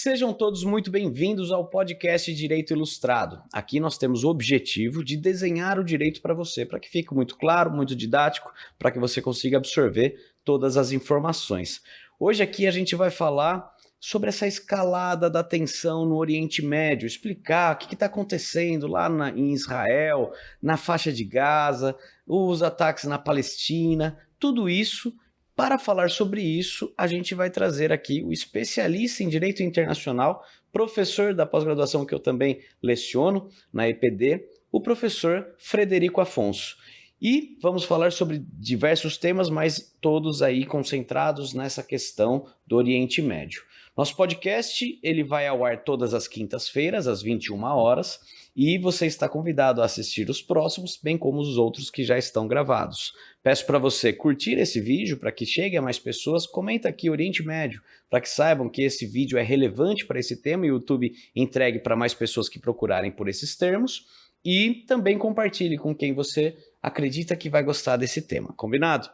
Sejam todos muito bem-vindos ao podcast Direito Ilustrado. Aqui nós temos o objetivo de desenhar o direito para você, para que fique muito claro, muito didático, para que você consiga absorver todas as informações. Hoje aqui a gente vai falar sobre essa escalada da tensão no Oriente Médio, explicar o que está acontecendo lá em Israel, na faixa de Gaza, os ataques na Palestina, tudo isso. Para falar sobre isso, a gente vai trazer aqui o especialista em Direito Internacional, professor da pós-graduação que eu também leciono na EPD, o professor Frederico Afonso. E vamos falar sobre diversos temas, mas todos aí concentrados nessa questão do Oriente Médio. Nosso podcast ele vai ao ar todas as quintas-feiras, às 21 horas, e você está convidado a assistir os próximos, bem como os outros que já estão gravados. Peço para você curtir esse vídeo, para que chegue a mais pessoas. Comenta aqui Oriente Médio, para que saibam que esse vídeo é relevante para esse tema e o YouTube entregue para mais pessoas que procurarem por esses termos. E também compartilhe com quem você acredita que vai gostar desse tema, combinado?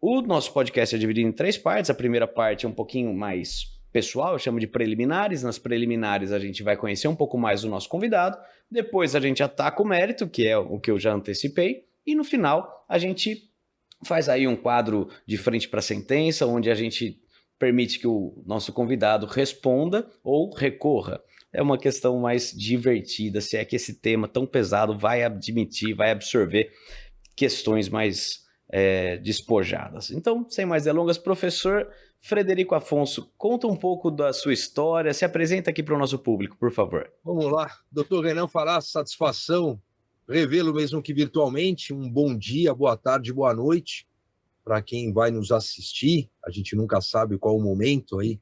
O nosso podcast é dividido em 3 partes. A primeira parte é um pouquinho mais pessoal, eu chamo de preliminares. Nas preliminares a gente vai conhecer um pouco mais do nosso convidado, depois a gente ataca o mérito, que é o que eu já antecipei, e no final a gente faz aí um quadro de frente para a sentença, onde a gente permite que o nosso convidado responda ou recorra. É uma questão mais divertida, se é que esse tema tão pesado vai admitir, vai absorver questões mais despojadas. Então, sem mais delongas, professor Frederico Afonso, conta um pouco da sua história, se apresenta aqui para o nosso público, por favor. Vamos lá, doutor Renan Fará, satisfação, revê-lo mesmo que virtualmente, um bom dia, boa tarde, boa noite para quem vai nos assistir, a gente nunca sabe qual o momento aí,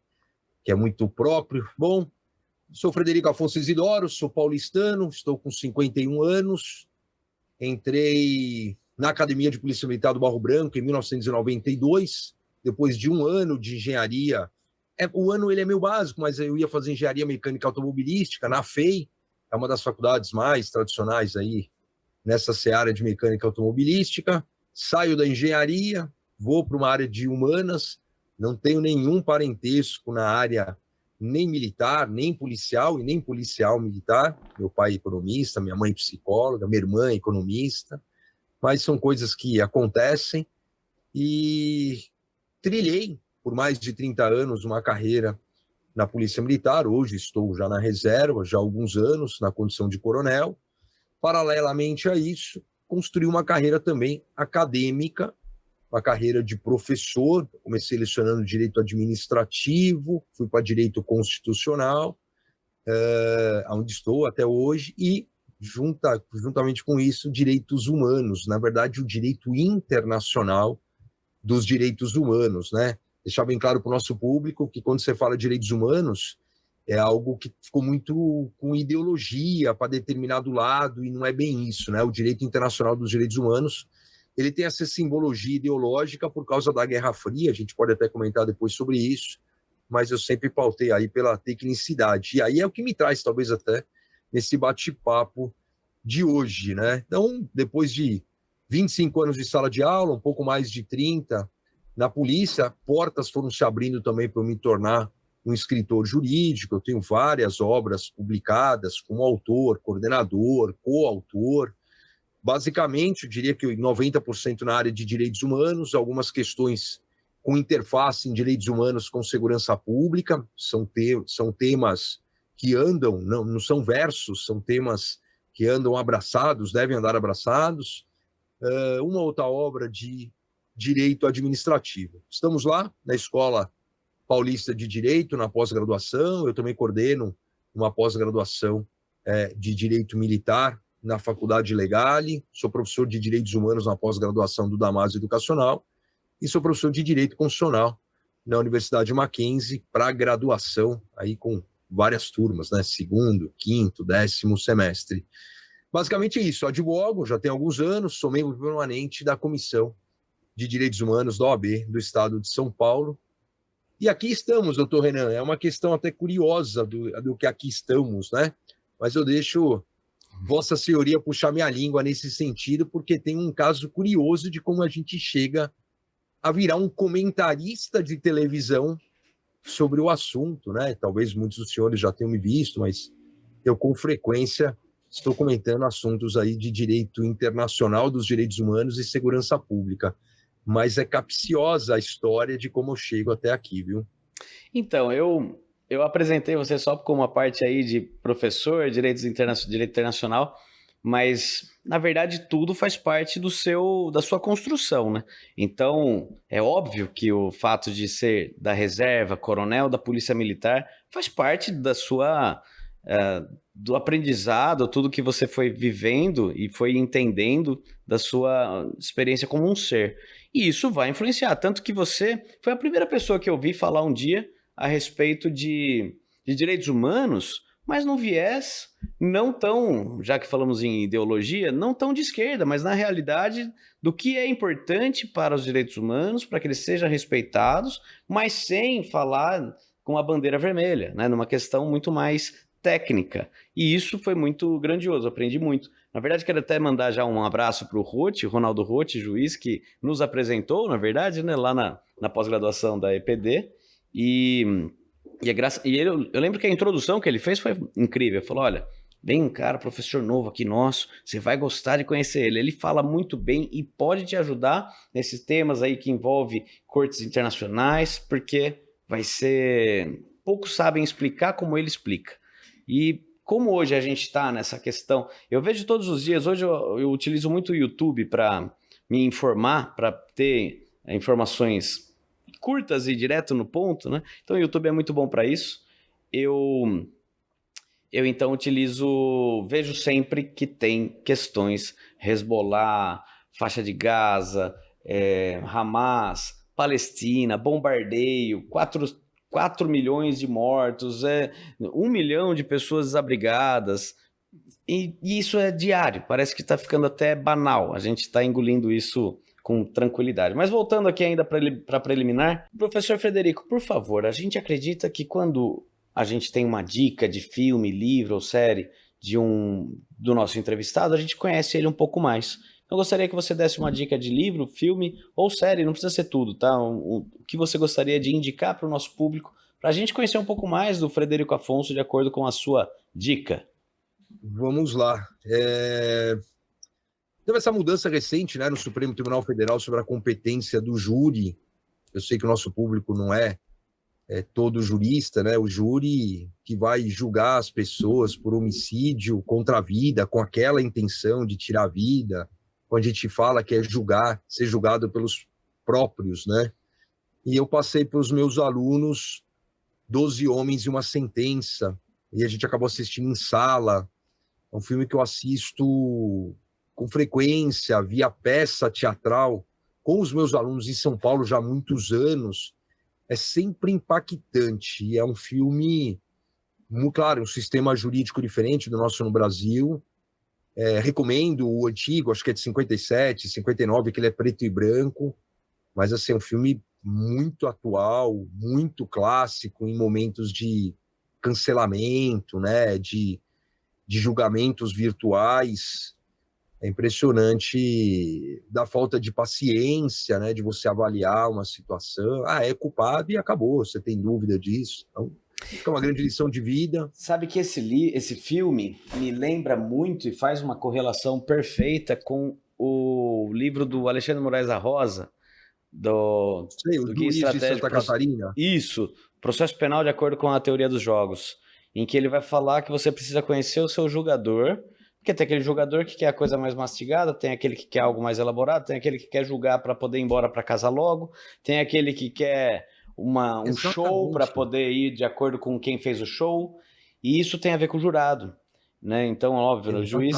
que é muito próprio. Bom, sou Frederico Afonso Isidoro, sou paulistano, estou com 51 anos, entrei na Academia de Polícia Militar do Barro Branco em 1992, depois de um ano de engenharia. O ano ele é meio básico, mas eu ia fazer engenharia mecânica automobilística na FEI, é uma das faculdades mais tradicionais aí nessa seara de mecânica automobilística. Saio da engenharia, vou para uma área de humanas, não tenho nenhum parentesco na área nem militar, nem policial e nem policial militar. Meu pai é economista, minha mãe é psicóloga, minha irmã é economista, mas são coisas que acontecem. E trilhei por mais de 30 anos uma carreira na Polícia Militar. Hoje estou já na reserva, já há alguns anos, na condição de coronel. Paralelamente a isso, construí uma carreira também acadêmica, uma carreira de professor. Comecei lecionando direito administrativo, fui para direito constitucional, onde estou até hoje, e juntamente com isso, direitos humanos, na verdade, o direito internacional dos direitos humanos, né? Deixar bem claro para o nosso público que quando você fala de direitos humanos, é algo que ficou muito com ideologia para determinado lado, e não é bem isso, né? O direito internacional dos direitos humanos, ele tem essa simbologia ideológica por causa da Guerra Fria, a gente pode até comentar depois sobre isso, mas eu sempre pautei aí pela tecnicidade. E aí é o que me traz, talvez até, nesse bate-papo de hoje, né? Então, depois de 25 anos de sala de aula, um pouco mais de 30 na polícia, portas foram se abrindo também para eu me tornar um escritor jurídico. Eu tenho várias obras publicadas como autor, coordenador, coautor. Basicamente, eu diria que 90% na área de direitos humanos, algumas questões com interface em direitos humanos com segurança pública, são temas que andam, não são versos, são temas que andam abraçados, devem andar abraçados. Uma outra obra de direito administrativo. Estamos lá na Escola Paulista de Direito, na pós-graduação. Eu também coordeno uma pós-graduação de Direito Militar na Faculdade Legale. Sou professor de Direitos Humanos na pós-graduação do Damásio Educacional e sou professor de Direito Constitucional na Universidade Mackenzie para graduação, aí com várias turmas, né? 2º, 5º, 10º semestre. Basicamente é isso, advogo, já tem alguns anos, sou membro permanente da Comissão de Direitos Humanos da OAB do Estado de São Paulo. E aqui estamos, doutor Renan, é uma questão até curiosa do que aqui estamos, né? Mas eu deixo Vossa Senhoria puxar minha língua nesse sentido, porque tem um caso curioso de como a gente chega a virar um comentarista de televisão sobre o assunto, né? Talvez muitos dos senhores já tenham me visto, mas eu com frequência estou comentando assuntos aí de direito internacional dos direitos humanos e segurança pública. Mas é capciosa a história de como eu chego até aqui, viu? Então, eu apresentei você só como uma parte aí de professor, direito internacional, mas na verdade tudo faz parte da sua construção, né? Então, é óbvio que o fato de ser da reserva, coronel da Polícia Militar, faz parte do aprendizado, tudo que você foi vivendo e foi entendendo da sua experiência como um ser. E isso vai influenciar, tanto que você foi a primeira pessoa que eu vi falar um dia a respeito de direitos humanos, mas num viés não tão, já que falamos em ideologia, não tão de esquerda, mas na realidade do que é importante para os direitos humanos, para que eles sejam respeitados, mas sem falar com a bandeira vermelha, né? Numa questão muito mais técnica. E isso foi muito grandioso, aprendi muito. Na verdade, quero até mandar já um abraço para o Ronaldo Roth, juiz, que nos apresentou, na verdade, né, lá na pós-graduação da EPD. Eu lembro que a introdução que ele fez foi incrível. Ele falou: olha, vem um cara, professor novo aqui nosso, você vai gostar de conhecer ele. Ele fala muito bem e pode te ajudar nesses temas aí que envolve cortes internacionais, porque vai ser... Poucos sabem explicar como ele explica. E como hoje a gente está nessa questão, eu vejo todos os dias, hoje eu utilizo muito o YouTube para me informar, para ter informações curtas e direto no ponto, né? Então o YouTube é muito bom para isso. Eu então vejo sempre que tem questões Hezbollah, faixa de Gaza, Hamas, Palestina, bombardeio, 4 milhões de mortos, 1 milhão de pessoas desabrigadas, e isso é diário, parece que está ficando até banal, a gente está engolindo isso com tranquilidade. Mas voltando aqui ainda para preliminar, professor Frederico, por favor, a gente acredita que quando a gente tem uma dica de filme, livro ou série do nosso entrevistado, a gente conhece ele um pouco mais. Eu gostaria que você desse uma dica de livro, filme ou série, não precisa ser tudo, tá? O que você gostaria de indicar para o nosso público, para a gente conhecer um pouco mais do Frederico Afonso, de acordo com a sua dica. Vamos lá. Teve essa mudança recente, né, no Supremo Tribunal Federal sobre a competência do júri. Eu sei que o nosso público não é todo jurista, né? O júri que vai julgar as pessoas por homicídio contra a vida, com aquela intenção de tirar a vida, quando a gente fala que é ser julgado pelos próprios, né? E eu passei para os meus alunos 12 Homens e uma Sentença, e a gente acabou assistindo em sala. É um filme que eu assisto com frequência, via peça teatral, com os meus alunos em São Paulo já há muitos anos. É sempre impactante, e é um filme, muito claro, um sistema jurídico diferente do nosso no Brasil. Recomendo o antigo, acho que é de 57, 59, que ele é preto e branco, mas assim, é um filme muito atual, muito clássico, em momentos de cancelamento, né, de julgamentos virtuais. É impressionante da falta de paciência, né, de você avaliar uma situação. É culpado e acabou, você tem dúvida disso. Então, é uma grande lição de vida. Sabe que esse filme me lembra muito e faz uma correlação perfeita com o livro do Alexandre Moraes da Rosa, do Guia Estratégico de Santa Catarina. Isso, processo penal de acordo com a teoria dos jogos, em que ele vai falar que você precisa conhecer o seu julgador, porque tem aquele julgador que quer a coisa mais mastigada, tem aquele que quer algo mais elaborado, tem aquele que quer julgar para poder ir embora para casa logo, tem aquele que quer um show para poder ir de acordo com quem fez o show, e isso tem a ver com o jurado, né? Então, óbvio, no juiz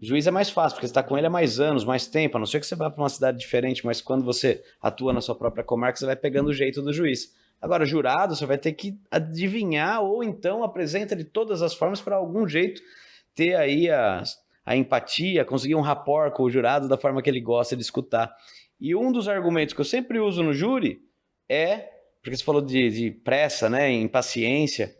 juiz é mais fácil, porque você está com ele há mais anos, mais tempo, a não ser que você vá para uma cidade diferente, mas quando você atua na sua própria comarca, você vai pegando o jeito do juiz. Agora, jurado, você vai ter que adivinhar, ou então apresenta de todas as formas para algum jeito ter aí a empatia, conseguir um rapport com o jurado da forma que ele gosta de escutar. E um dos argumentos que eu sempre uso no júri porque você falou de pressa, né, impaciência.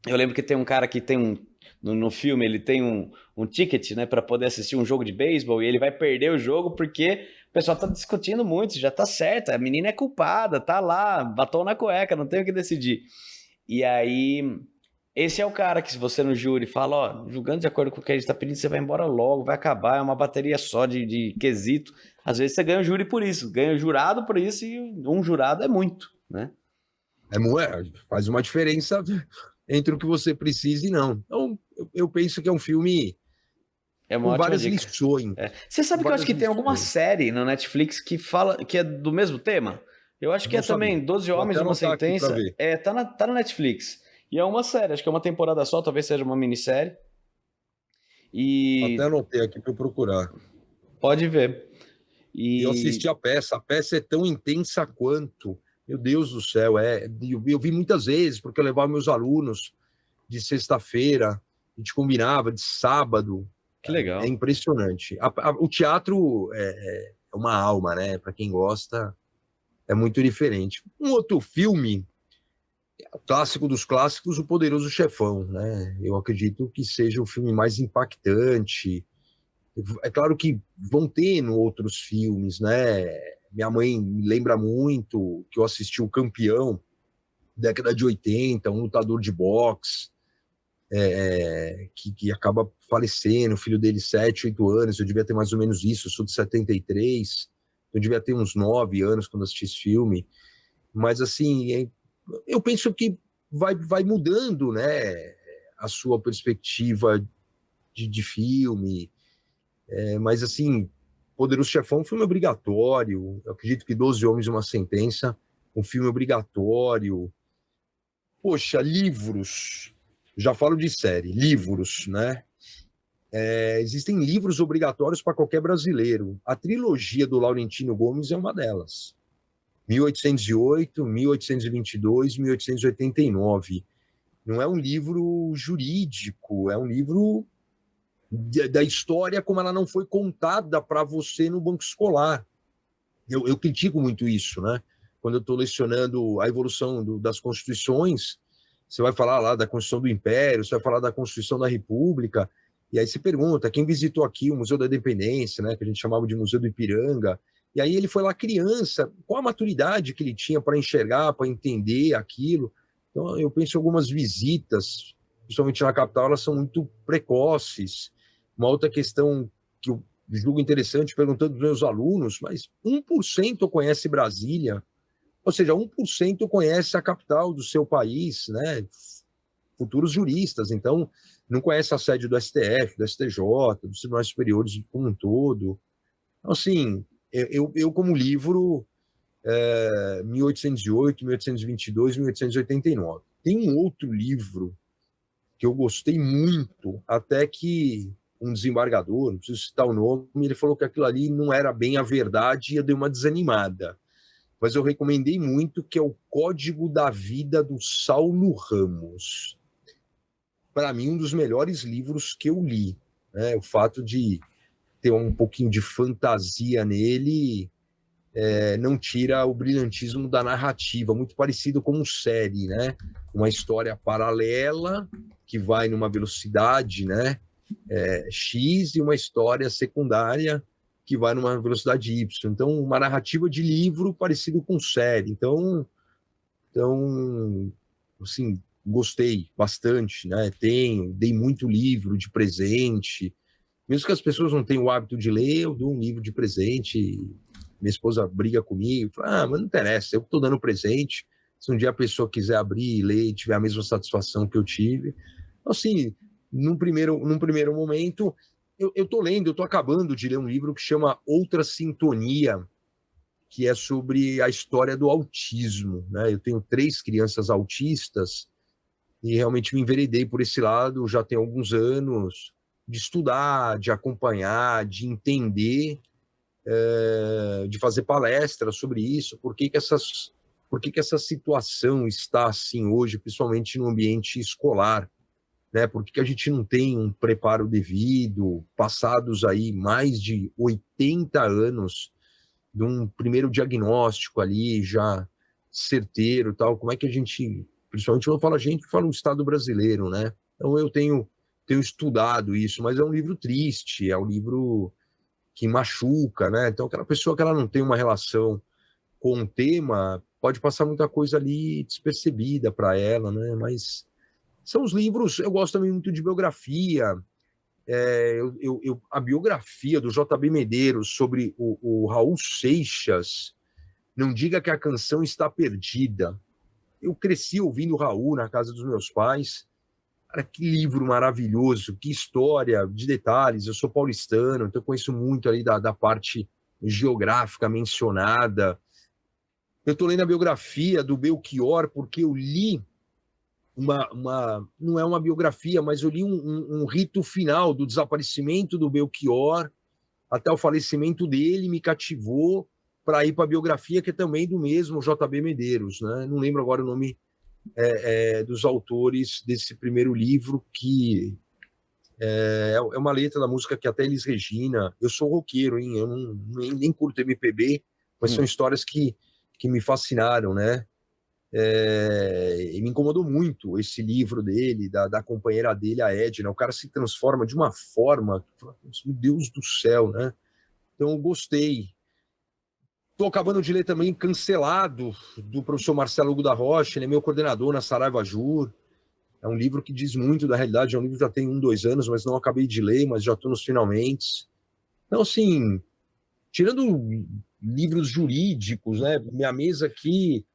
Eu lembro que tem um cara que tem no filme, ele tem um ticket, né, para poder assistir um jogo de beisebol, e ele vai perder o jogo porque pessoal tá discutindo muito, já tá certo, a menina é culpada, tá lá, batom na cueca, não tem o que decidir. E aí, esse é o cara que se você no júri fala, ó, julgando de acordo com o que a gente tá pedindo, você vai embora logo, vai acabar, é uma bateria só de quesito. Às vezes você ganha o júri por isso, ganha o jurado por isso e um jurado é muito, né? Faz uma diferença entre o que você precisa e não. Então, eu penso que é um filme É uma com ótima várias dica. lições. Você sabe que eu acho Várias que tem alguma lições. série na Netflix que fala que é do mesmo tema? Eu acho que é Não sabia. também 12 Vou Homens até e uma anotar aqui para Sentença. ver. Tá na Netflix. E é uma série, acho que é uma temporada só, talvez seja uma minissérie. Até E anotei aqui para eu procurar. pode ver. E eu assisti E a peça. A peça é tão intensa quanto. Meu Deus do céu. Eu vi muitas vezes, porque eu levava meus alunos de sexta-feira, a gente combinava de sábado. que É legal. impressionante. O teatro é uma alma, né? Para quem gosta, é muito diferente. Um outro filme, clássico dos clássicos, O Poderoso Chefão, né? Eu acredito que seja o filme mais impactante. É claro que vão tendo outros filmes, né? Minha mãe me lembra muito que eu assisti O Campeão, década de 80, um lutador de boxe, que acaba falecendo, o filho dele, 7, 8 anos, eu devia ter mais ou menos isso, eu sou de 73, eu devia ter uns 9 anos quando assisti esse filme, mas assim, eu penso que vai mudando, né, a sua perspectiva de filme, mas assim, Poderoso Chefão é um filme obrigatório, eu acredito que 12 Homens e uma Sentença, um filme obrigatório. Poxa, livros, já falo de série, livros, né? Existem livros obrigatórios para qualquer brasileiro. A trilogia do Laurentino Gomes é uma delas. 1808, 1822, 1889. Não é um livro jurídico, é um livro da história como ela não foi contada para você no banco escolar. Eu critico muito isso, né? Quando eu estou lecionando a evolução das constituições, você vai falar lá da Constituição do Império, você vai falar da Constituição da República, e aí se pergunta, quem visitou aqui o Museu da Independência, né, que a gente chamava de Museu do Ipiranga, e aí ele foi lá criança, qual a maturidade que ele tinha para enxergar, para entender aquilo? Então, eu penso que algumas visitas, principalmente na capital, elas são muito precoces. Uma outra questão que eu julgo interessante, perguntando para os meus alunos, mas 1% conhece Brasília, ou seja, 1% conhece a capital do seu país, né? Futuros juristas, então não conhece a sede do STF, do STJ, dos tribunais superiores como um todo. Então, assim, eu como livro, 1808, 1822, 1889. Tem um outro livro que eu gostei muito, até que um desembargador, não preciso citar o nome, ele falou que aquilo ali não era bem a verdade e eu dei uma desanimada. Mas eu recomendei muito, que é o Código da Vida do Saulo Ramos. Para mim, um dos melhores livros que eu li. Né? O fato de ter um pouquinho de fantasia nele não tira o brilhantismo da narrativa, muito parecido com série, né? Uma história paralela que vai numa velocidade, né? X, e uma história secundária que vai numa velocidade Y. Então, uma narrativa de livro parecido com série. Então assim, gostei bastante, né? Dei muito livro de presente. Mesmo que as pessoas não tenham o hábito de ler, eu dou um livro de presente. Minha esposa briga comigo, fala, mas não interessa, eu estou dando presente. Se um dia a pessoa quiser abrir e ler e tiver a mesma satisfação que eu tive. Então, assim, num primeiro momento, eu estou acabando de ler um livro que chama Outra Sintonia, que é sobre a história do autismo, né? Eu tenho 3 crianças autistas e realmente me enveredei por esse lado já tem alguns anos, de estudar, de acompanhar, de entender, de fazer palestras sobre isso, por que essa situação está assim hoje, principalmente no ambiente escolar, né? Por que a gente não tem um preparo devido, passados aí mais de 80 anos de um primeiro diagnóstico ali já certeiro, tal, como é que a gente, principalmente quando fala a gente, fala o Estado brasileiro, né? Então eu tenho estudado isso, mas é um livro triste, é um livro que machuca, né? Então, aquela pessoa que ela não tem uma relação com o tema, pode passar muita coisa ali despercebida para ela, né? Mas são os livros, eu gosto também muito de biografia. A biografia do J.B. Medeiros sobre o Raul Seixas, Não Diga que a Canção Está Perdida. Eu cresci ouvindo o Raul na casa dos meus pais. Cara, que livro maravilhoso, que história de detalhes. Eu sou paulistano, então eu conheço muito ali da parte geográfica mencionada. Eu estou lendo a biografia do Belchior, porque eu li não é uma biografia, mas eu li um rito final do desaparecimento do Belchior até o falecimento dele, me cativou para ir para a biografia, que é também do mesmo J.B. Medeiros, né? Não lembro agora o nome dos autores desse primeiro livro, que é uma letra da música que até Elis Regina. Eu sou roqueiro, hein? Eu nem curto MPB, mas são histórias que me fascinaram, né? E me incomodou muito esse livro dele, da companheira dele, a Edna. O cara se transforma de uma forma, meu Deus do céu, né? Então eu gostei. Estou acabando de ler também Cancelado, do professor Marcelo Hugo da Rocha. Ele é meu coordenador na Saraiva Jur. É um livro que diz muito da realidade. É um livro que já tem 2 anos, mas não acabei de ler, mas já estou nos finalmente. Então, assim, tirando livros jurídicos, né? Minha mesa aqui,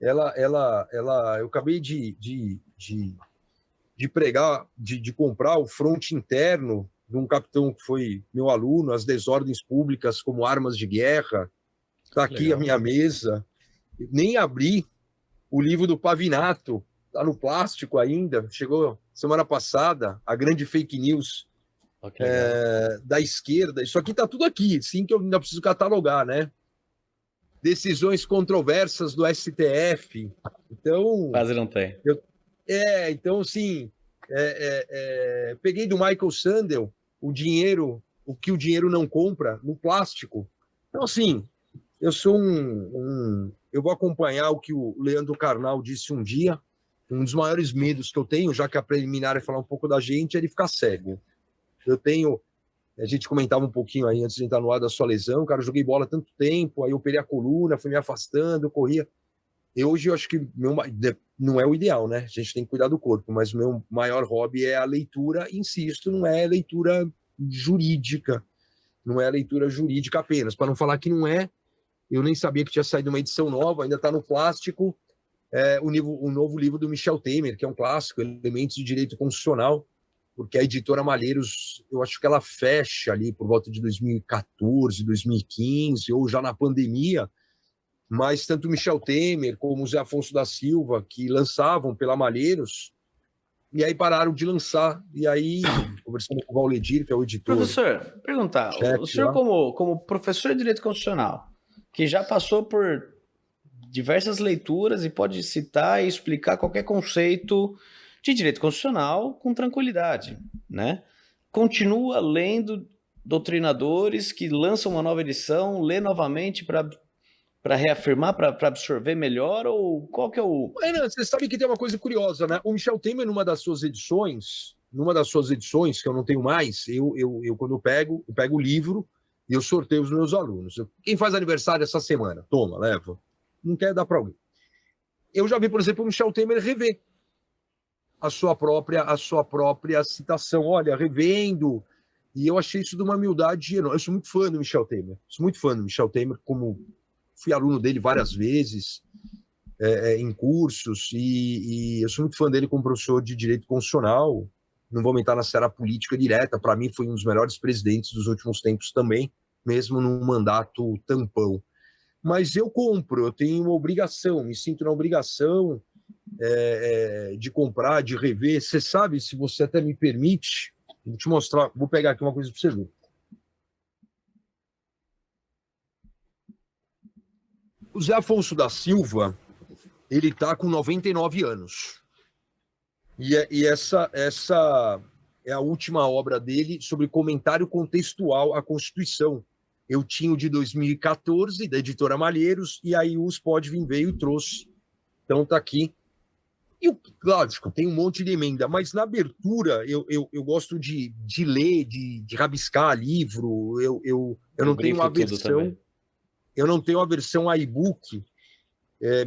eu acabei de pregar, de comprar o Fronte Interno de um capitão que foi meu aluno, As Desordens Públicas como Armas de Guerra. Está aqui legal. A minha mesa. Nem abri o livro do Pavinato, está no plástico ainda. Chegou semana passada, a grande fake news da esquerda. Isso aqui está tudo aqui, sim, que eu ainda preciso catalogar, né? Decisões controversas do STF. Então. Quase não tem. Então, sim, peguei do Michael Sandel o que o dinheiro não compra, no plástico. Então, assim, eu sou eu vou acompanhar o que o Leandro Carnal disse um dia. Um dos maiores medos que eu tenho, já que a preliminar é falar um pouco da gente, é ele ficar cego. A gente comentava um pouquinho aí antes de entrar no ar da sua lesão, cara, eu joguei bola há tanto tempo, aí eu operei a coluna, fui me afastando, corria. Hoje eu acho que não é o ideal, né? A gente tem que cuidar do corpo, mas o meu maior hobby é a leitura, insisto, não é leitura jurídica, não é leitura jurídica apenas, para não falar que não é. Eu nem sabia que tinha saído uma edição nova, ainda está no plástico, o novo livro do Michel Temer, que é um clássico, Elementos de Direito Constitucional, porque a editora Malheiros, eu acho que ela fecha ali por volta de 2014, 2015, ou já na pandemia, mas tanto Michel Temer como o Zé Afonso da Silva, que lançavam pela Malheiros, e aí pararam de lançar. E aí, conversando com o Valdir, que é o editor... Professor, perguntar, o senhor como professor de Direito Constitucional, que já passou por diversas leituras e pode citar e explicar qualquer conceito de direito constitucional com tranquilidade, né? Continua lendo doutrinadores que lançam uma nova edição, lê novamente para reafirmar, para absorver melhor, ou qual que é o... Você sabe que tem uma coisa curiosa, né? O Michel Temer, numa das suas edições, que eu não tenho mais, quando eu pego o livro e eu sorteio os meus alunos. Quem faz aniversário essa semana? Toma, leva. Não quer dar para alguém. Eu já vi, por exemplo, o Michel Temer rever a sua própria citação. Olha, revendo. E eu achei isso de uma humildade enorme. Eu sou muito fã do Michel Temer. Como fui aluno dele várias vezes em cursos, e eu sou muito fã dele como professor de Direito Constitucional. Não vou aumentar na seara política direta. Para mim, foi um dos melhores presidentes dos últimos tempos também, mesmo num mandato tampão. Mas eu tenho uma obrigação, me sinto na obrigação de comprar, de rever. Você sabe, se você até me permite, vou te mostrar, vou pegar aqui uma coisa para você ver. O Zé Afonso da Silva, ele está com 99 anos. E essa é a última obra dele sobre comentário contextual à Constituição. Eu tinha o de 2014, da editora Malheiros, e aí o Spod veio e trouxe. Então está aqui E, lógico, tem um monte de emenda, mas na abertura eu gosto de ler, de rabiscar livro, eu não tenho grifo uma tudo versão, também. eu não tenho a versão e-book,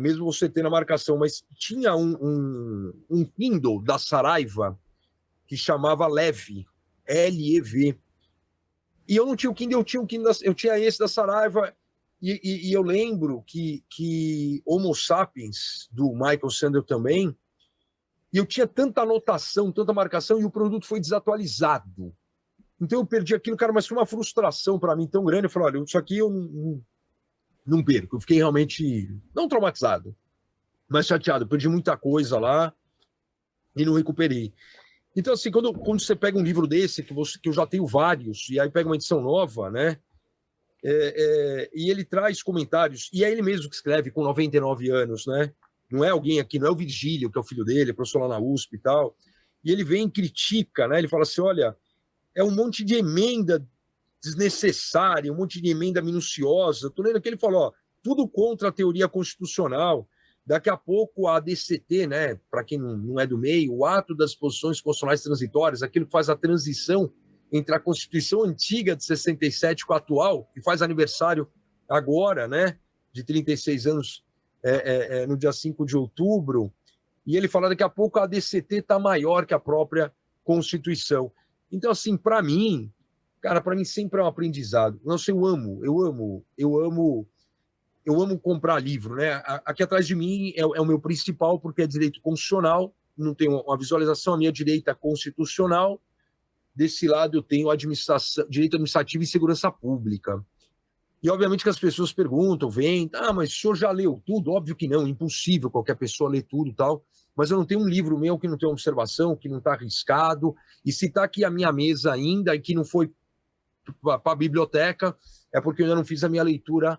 mesmo você tendo a marcação, mas tinha um Kindle da Saraiva que chamava Leve, L-E-V. E eu não tinha o Kindle, eu tinha esse da Saraiva, e eu lembro que Homo Sapiens, do Michael Sandel também, e eu tinha tanta anotação, tanta marcação, e o produto foi desatualizado. Então eu perdi aquilo, cara, mas foi uma frustração para mim tão grande. Eu falei, olha, isso aqui eu não perco. Eu fiquei realmente, não traumatizado, mas chateado. Eu perdi muita coisa lá e não recuperei. Então, assim, quando você pega um livro desse, que eu já tenho vários, e aí pega uma edição nova, né? E ele traz comentários, e é ele mesmo que escreve com 99 anos, né? Não é alguém aqui, não é o Virgílio, que é o filho dele, professor lá na USP e tal. E ele vem e critica, né? Ele fala assim: olha, é um monte de emenda desnecessária, um monte de emenda minuciosa. Estou lendo que ele falou: ó, tudo contra a teoria constitucional. Daqui a pouco a ADCT, né? Para quem não é do meio, o ato das disposições constitucionais transitórias, aquilo que faz a transição entre a Constituição antiga de 67 com a atual, que faz aniversário agora, né? De 36 anos no dia 5 de outubro, e ele fala daqui a pouco a ADCT está maior que a própria Constituição. Então, assim, para mim, cara, para mim sempre é um aprendizado. Nossa, eu amo comprar livro, né? Aqui atrás de mim é o meu principal, porque é direito constitucional, não tem uma visualização, a minha direita constitucional, desse lado eu tenho direito administrativo e segurança pública. E obviamente que as pessoas perguntam, vêm, mas o senhor já leu tudo? Óbvio que não, impossível qualquer pessoa ler tudo e tal, mas eu não tenho um livro meu que não tem observação, que não está arriscado, e se está aqui a minha mesa ainda e que não foi para a biblioteca, é porque eu ainda não fiz a minha leitura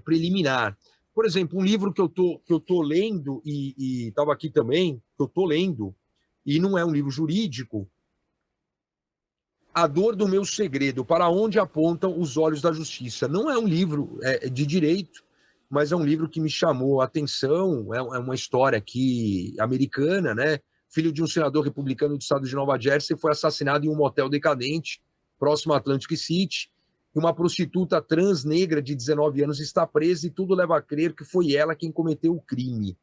preliminar. Por exemplo, um livro que eu tô lendo, e estava aqui também, que eu estou lendo, e não é um livro jurídico, A Dor do Meu Segredo, Para Onde Apontam os Olhos da Justiça. Não é um livro de direito, mas é um livro que me chamou a atenção, é uma história aqui americana, né? Filho de um senador republicano do estado de Nova Jersey foi assassinado em um motel decadente, próximo a Atlantic City, e uma prostituta trans negra de 19 anos está presa e tudo leva a crer que foi ela quem cometeu o crime.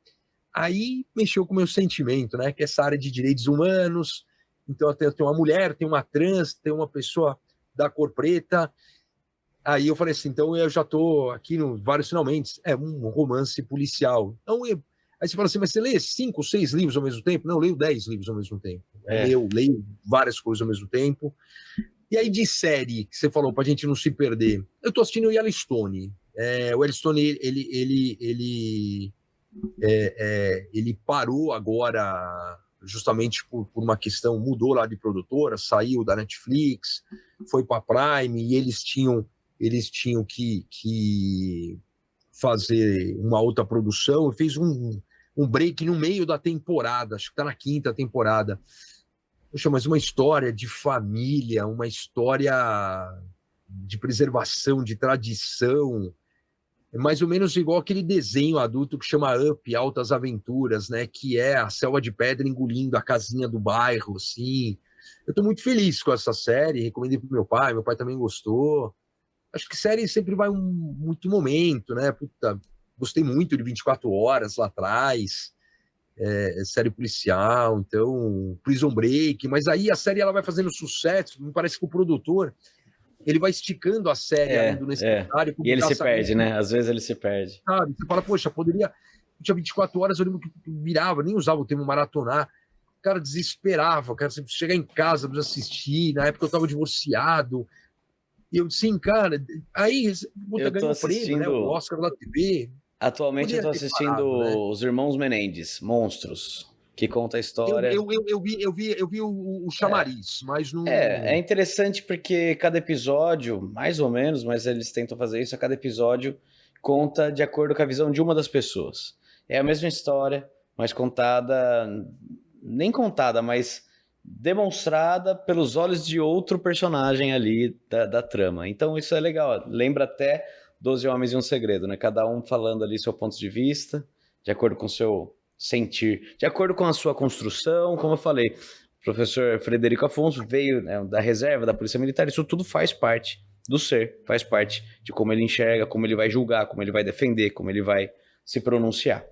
Aí mexeu com o meu sentimento, né? Que essa área de direitos humanos, então tem uma mulher, tem uma trans, tem uma pessoa da cor preta. Aí eu falei assim, então eu já estou aqui no vários finalmente, é um romance policial. Então, aí você fala assim, mas você lê 5, 6 livros ao mesmo tempo? Não, eu leio 10 livros ao mesmo tempo. Eu leio várias coisas ao mesmo tempo. E aí de série, que você falou, para a gente não se perder, eu estou assistindo o Yellowstone. O Yellowstone, ele parou agora justamente por uma questão, mudou lá de produtora, saiu da Netflix, foi para a Prime, e eles tinham que fazer uma outra produção, e fez um break no meio da temporada, acho que está na 5ª temporada. Poxa, mas uma história de família, uma história de preservação, de tradição, é mais ou menos igual aquele desenho adulto que chama Up, Altas Aventuras, né? Que é a selva de pedra engolindo a casinha do bairro, assim. Eu estou muito feliz com essa série, recomendei para meu pai também gostou. Acho que série sempre vai muito momento, né? Puta, gostei muito de 24 Horas lá atrás, série policial, então Prison Break, mas aí a série ela vai fazendo sucesso, me parece que o produtor ele vai esticando a série além do necessário. E ele se perde, né? Às vezes ele se perde. Sabe? Você fala, poxa, poderia... Tinha 24 horas, eu lembro que virava, nem usava o termo maratonar. O cara desesperava, cara, você chegar em casa para assistir. Na época eu estava divorciado. E eu, sim, cara, aí Eu tô ganhou prêmio, né? O Oscar da TV. Atualmente eu tô assistindo parado, Os Irmãos Menendez, Monstros, que conta a história. Eu vi o chamariz, mas não. É interessante porque cada episódio, mais ou menos, mas eles tentam fazer isso, a cada episódio conta de acordo com a visão de uma das pessoas. É a mesma história, mas contada, nem contada, mas demonstrada pelos olhos de outro personagem ali da trama. Então isso é legal, lembra até 12 Homens e um Segredo, né? Cada um falando ali seu ponto de vista, de acordo com seu sentir, de acordo com a sua construção, como eu falei. O professor Frederico Afonso veio, né, da reserva, da Polícia Militar, isso tudo faz parte do ser, faz parte de como ele enxerga, como ele vai julgar, como ele vai defender, como ele vai se pronunciar.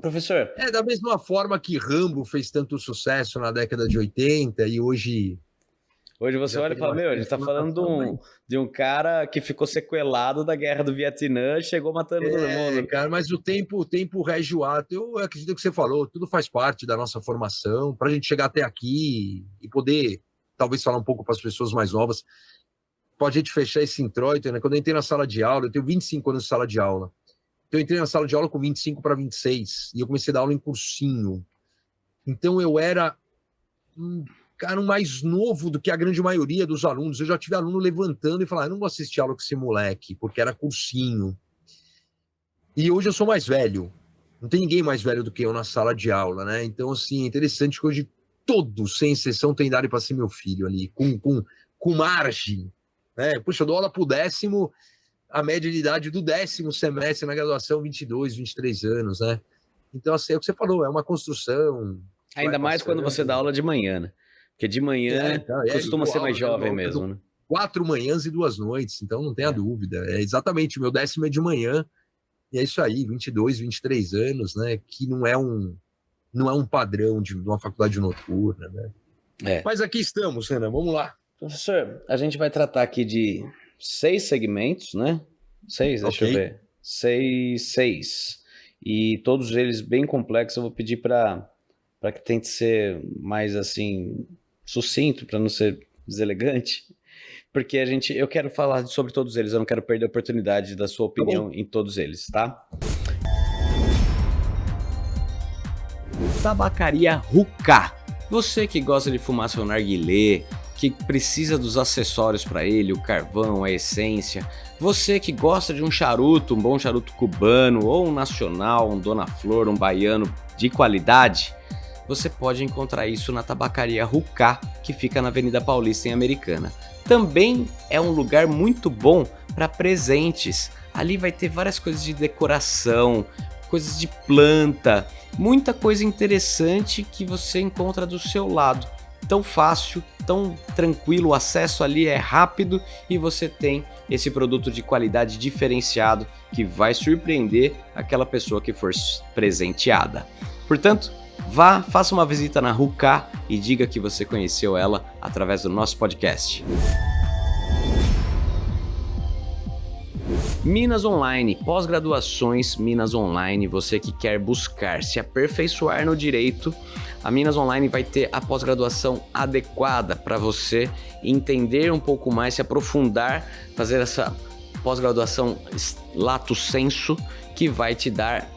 Professor... Da mesma forma que Rambo fez tanto sucesso na década de 80 e hoje... Hoje você olha e fala, a gente tá falando de um cara que ficou sequelado da guerra do Vietnã, chegou matando todo mundo. Cara, mas o tempo rege o ato. Eu acredito que você falou, tudo faz parte da nossa formação, pra gente chegar até aqui e poder, talvez, falar um pouco para as pessoas mais novas. Pode a gente fechar esse introito, né? Quando eu entrei na sala de aula, eu tenho 25 anos de sala de aula. Então eu entrei na sala de aula com 25 para 26, e eu comecei a dar aula em cursinho. Então eu era cara mais novo do que a grande maioria dos alunos. Eu já tive aluno levantando e falando, eu não vou assistir aula com esse moleque, porque era cursinho. E hoje eu sou mais velho. Não tem ninguém mais velho do que eu na sala de aula, né? Então, assim, é interessante que hoje todos, sem exceção, têm idade para ser meu filho ali, com margem. Né? Puxa, eu dou aula pro 10º, a média de idade do 10º semestre na graduação, 22, 23 anos, né? Então, assim, é o que você falou, é uma construção. Ainda mais quando você dá aula de manhã, né? Porque de manhã costuma ser mais jovem mesmo, né? 4 manhãs e 2 noites, então não tenha dúvida. É exatamente, o meu 10º é de manhã, e é isso aí, 22, 23 anos, né? Que não é um padrão de uma faculdade noturna, né? Mas aqui estamos, Renan, vamos lá. Professor, a gente vai tratar aqui de 6 segmentos, né? 6, deixa eu ver. 6. E todos eles bem complexos. Eu vou pedir para que tente ser mais, assim, sucinto, para não ser deselegante. Porque eu quero falar sobre todos eles, eu não quero perder a oportunidade da sua opinião em todos eles, tá? Tabacaria Hookah. Você que gosta de fumar seu narguilé, que precisa dos acessórios para ele, o carvão, a essência. Você que gosta de um charuto, um bom charuto cubano, ou um nacional, um Dona Flor, um baiano de qualidade, você pode encontrar isso na Tabacaria Hookah, que fica na Avenida Paulista, em Americana. Também é um lugar muito bom para presentes. Ali vai ter várias coisas de decoração, coisas de planta, muita coisa interessante que você encontra do seu lado. Tão fácil, tão tranquilo, o acesso ali é rápido e você tem esse produto de qualidade diferenciado que vai surpreender aquela pessoa que for presenteada. Portanto, vá, faça uma visita na Hookah e diga que você conheceu ela através do nosso podcast. Minas Online, pós-graduações Minas Online, você que quer buscar se aperfeiçoar no direito, a Minas Online vai ter a pós-graduação adequada para você entender um pouco mais, se aprofundar, fazer essa pós-graduação lato sensu, que vai te dar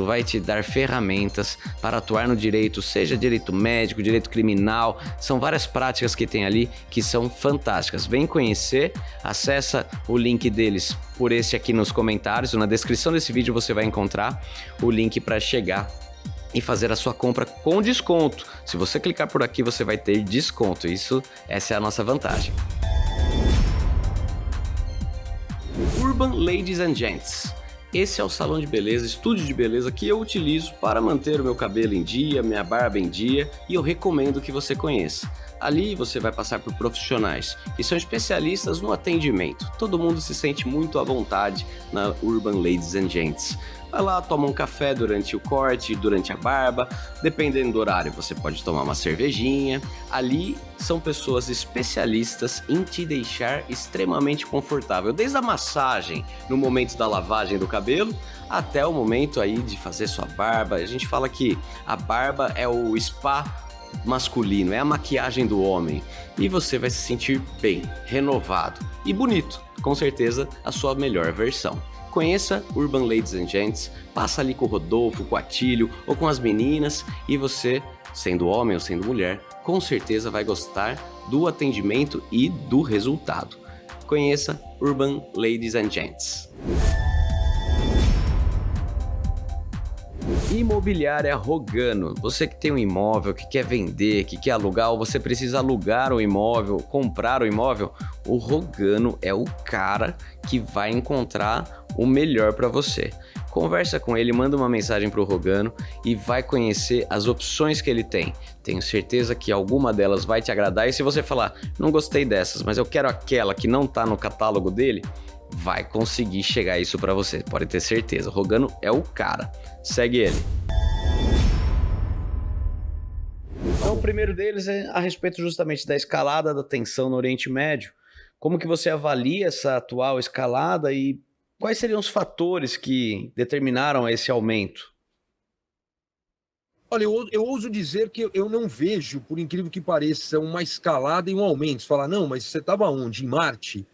vai te dar ferramentas para atuar no direito, seja direito médico, direito criminal, são várias práticas que tem ali que são fantásticas. Vem conhecer, acessa o link deles por esse aqui nos comentários, na descrição desse vídeo você vai encontrar o link para chegar e fazer a sua compra com desconto. Se você clicar por aqui você vai ter desconto, essa é a nossa vantagem. Urban Ladies and Gents. Esse é o salão de beleza, estúdio de beleza que eu utilizo para manter o meu cabelo em dia, minha barba em dia, e eu recomendo que você conheça. Ali você vai passar por profissionais que são especialistas no atendimento. Todo mundo se sente muito à vontade na Urban Ladies and Gents. Vai lá, toma um café durante o corte, durante a barba, dependendo do horário você pode tomar uma cervejinha. Ali são pessoas especialistas em te deixar extremamente confortável, desde a massagem no momento da lavagem do cabelo até o momento aí de fazer sua barba. A gente fala que a barba é o spa masculino, é a maquiagem do homem, e você vai se sentir bem, renovado e bonito, com certeza a sua melhor versão. Conheça Urban Ladies and Gents, passa ali com o Rodolfo, com o Atílio ou com as meninas e você, sendo homem ou sendo mulher, com certeza vai gostar do atendimento e do resultado. Conheça Urban Ladies and Gents. Imobiliária Rogano. Você que tem um imóvel, que quer vender, que quer alugar, ou você precisa alugar o imóvel, comprar o imóvel, o Rogano é o cara que vai encontrar o melhor para você. Conversa com ele, manda uma mensagem para o Rogano e vai conhecer as opções que ele tem. Tenho certeza que alguma delas vai te agradar, e se você falar, não gostei dessas, mas eu quero aquela que não está no catálogo dele, vai conseguir chegar a isso para você, pode ter certeza. O Rogano é o cara. Segue ele. Então, o primeiro deles é a respeito justamente da escalada da tensão no Oriente Médio. Como que você avalia essa atual escalada e quais seriam os fatores que determinaram esse aumento? Olha, eu ouso dizer que eu não vejo, por incrível que pareça, uma escalada e um aumento. Você fala, não, mas você estava onde? Em Marte?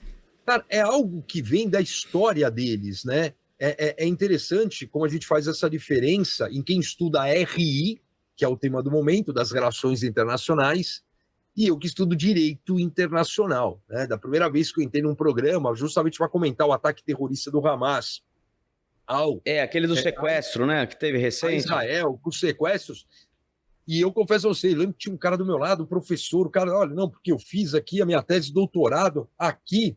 Cara, é algo que vem da história deles, né? É interessante como a gente faz essa diferença em quem estuda a RI, que é o tema do momento, das relações internacionais, e eu que estudo direito internacional, né? Da primeira vez que eu entrei num programa, justamente para comentar o ataque terrorista do Hamas Aquele do sequestro, né? Que teve a recente. Israel, os sequestros. E eu confesso a você, eu lembro que tinha um cara do meu lado, um professor, o cara, olha, não, porque eu fiz aqui a minha tese de doutorado aqui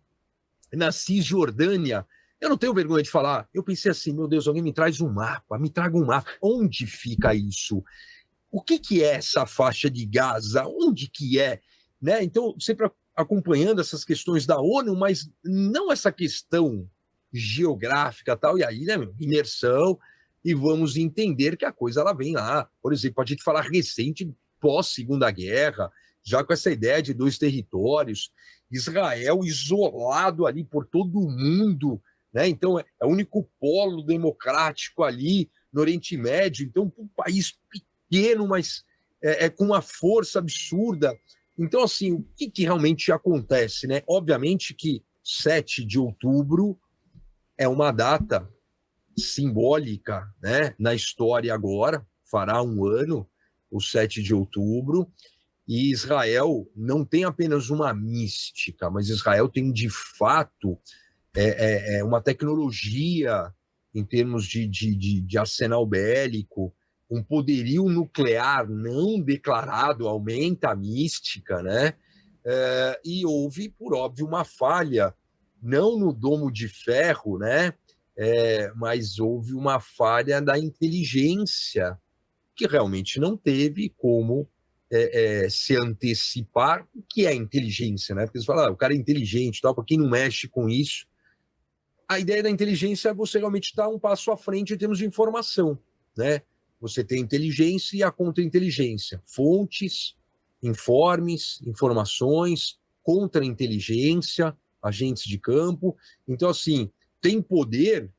na Cisjordânia. Eu não tenho vergonha de falar. Eu pensei assim, meu Deus, alguém me traz um mapa, me traga um mapa. Onde fica isso? O que é essa faixa de Gaza? Onde que é? Né? Então, sempre acompanhando essas questões da ONU, mas não essa questão geográfica e tal. E aí, né, imersão, e vamos entender que a coisa ela vem lá. Por exemplo, a gente falar recente, pós-Segunda Guerra, já com essa ideia de dois territórios, Israel isolado ali por todo o mundo, né? Então, é o único polo democrático ali no Oriente Médio. Então, um país pequeno, mas com uma força absurda. Então, assim, o que realmente acontece, né? Obviamente que 7 de outubro é uma data simbólica, né? Na história agora, fará um ano, o 7 de outubro, e Israel não tem apenas uma mística, mas Israel tem, de fato, uma tecnologia em termos de arsenal bélico, um poderio nuclear não declarado, aumenta a mística, né? E houve, por óbvio, uma falha, não no domo de ferro, né? Mas houve uma falha da inteligência, que realmente não teve como se antecipar o que é inteligência, né? Porque você fala, o cara é inteligente, tal, para quem não mexe com isso. A ideia da inteligência é você realmente estar um passo à frente em termos de informação, né? Você tem inteligência e a contra-inteligência. Fontes, informes, informações, contra-inteligência, agentes de campo. Então, assim, tem poder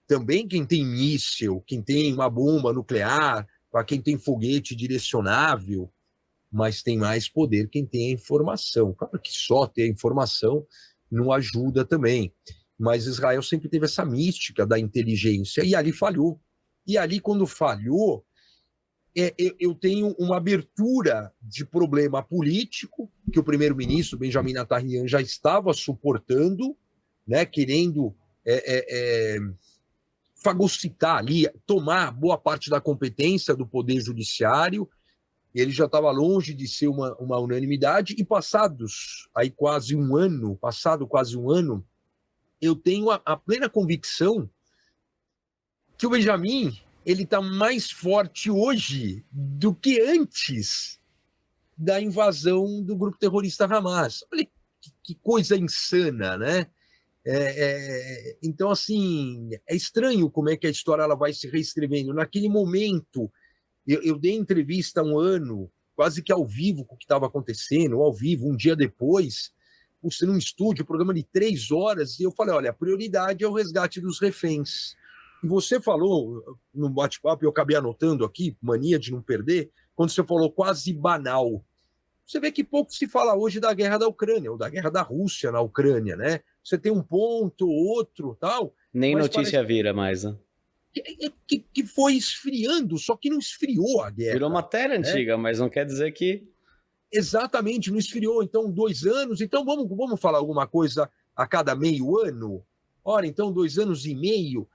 também quem tem míssil, quem tem uma bomba nuclear, para quem tem foguete direcionável, mas tem mais poder quem tem a informação. Claro que só ter a informação não ajuda também, mas Israel sempre teve essa mística da inteligência, e ali falhou. E ali, quando falhou, eu tenho uma abertura de problema político, que o primeiro-ministro Benjamin Netanyahu já estava suportando, né, querendo fagocitar ali, tomar boa parte da competência do Poder Judiciário. Ele já estava longe de ser uma unanimidade, e passado quase um ano, eu tenho a plena convicção que o Benjamin ele está mais forte hoje do que antes da invasão do grupo terrorista Hamas. Olha que coisa insana, né? Então, assim, é estranho como é que a história ela vai se reescrevendo. Naquele momento, eu dei entrevista há um ano, quase que ao vivo, com o que estava acontecendo, ao vivo, um dia depois, você num estúdio, programa de 3 horas, e eu falei, olha, a prioridade é o resgate dos reféns. E você falou, no bate-papo, eu acabei anotando aqui, mania de não perder, quando você falou quase banal. Você vê que pouco se fala hoje da guerra da Ucrânia, ou da guerra da Rússia na Ucrânia, né? Você tem um ponto, outro, tal. Nem notícia vira mais, né? Que foi esfriando, só que não esfriou a guerra. Virou matéria antiga, mas não quer dizer que... Exatamente, não esfriou. Então, 2 anos. Então, vamos falar alguma coisa a cada meio ano? Ora, então, 2 anos e meio.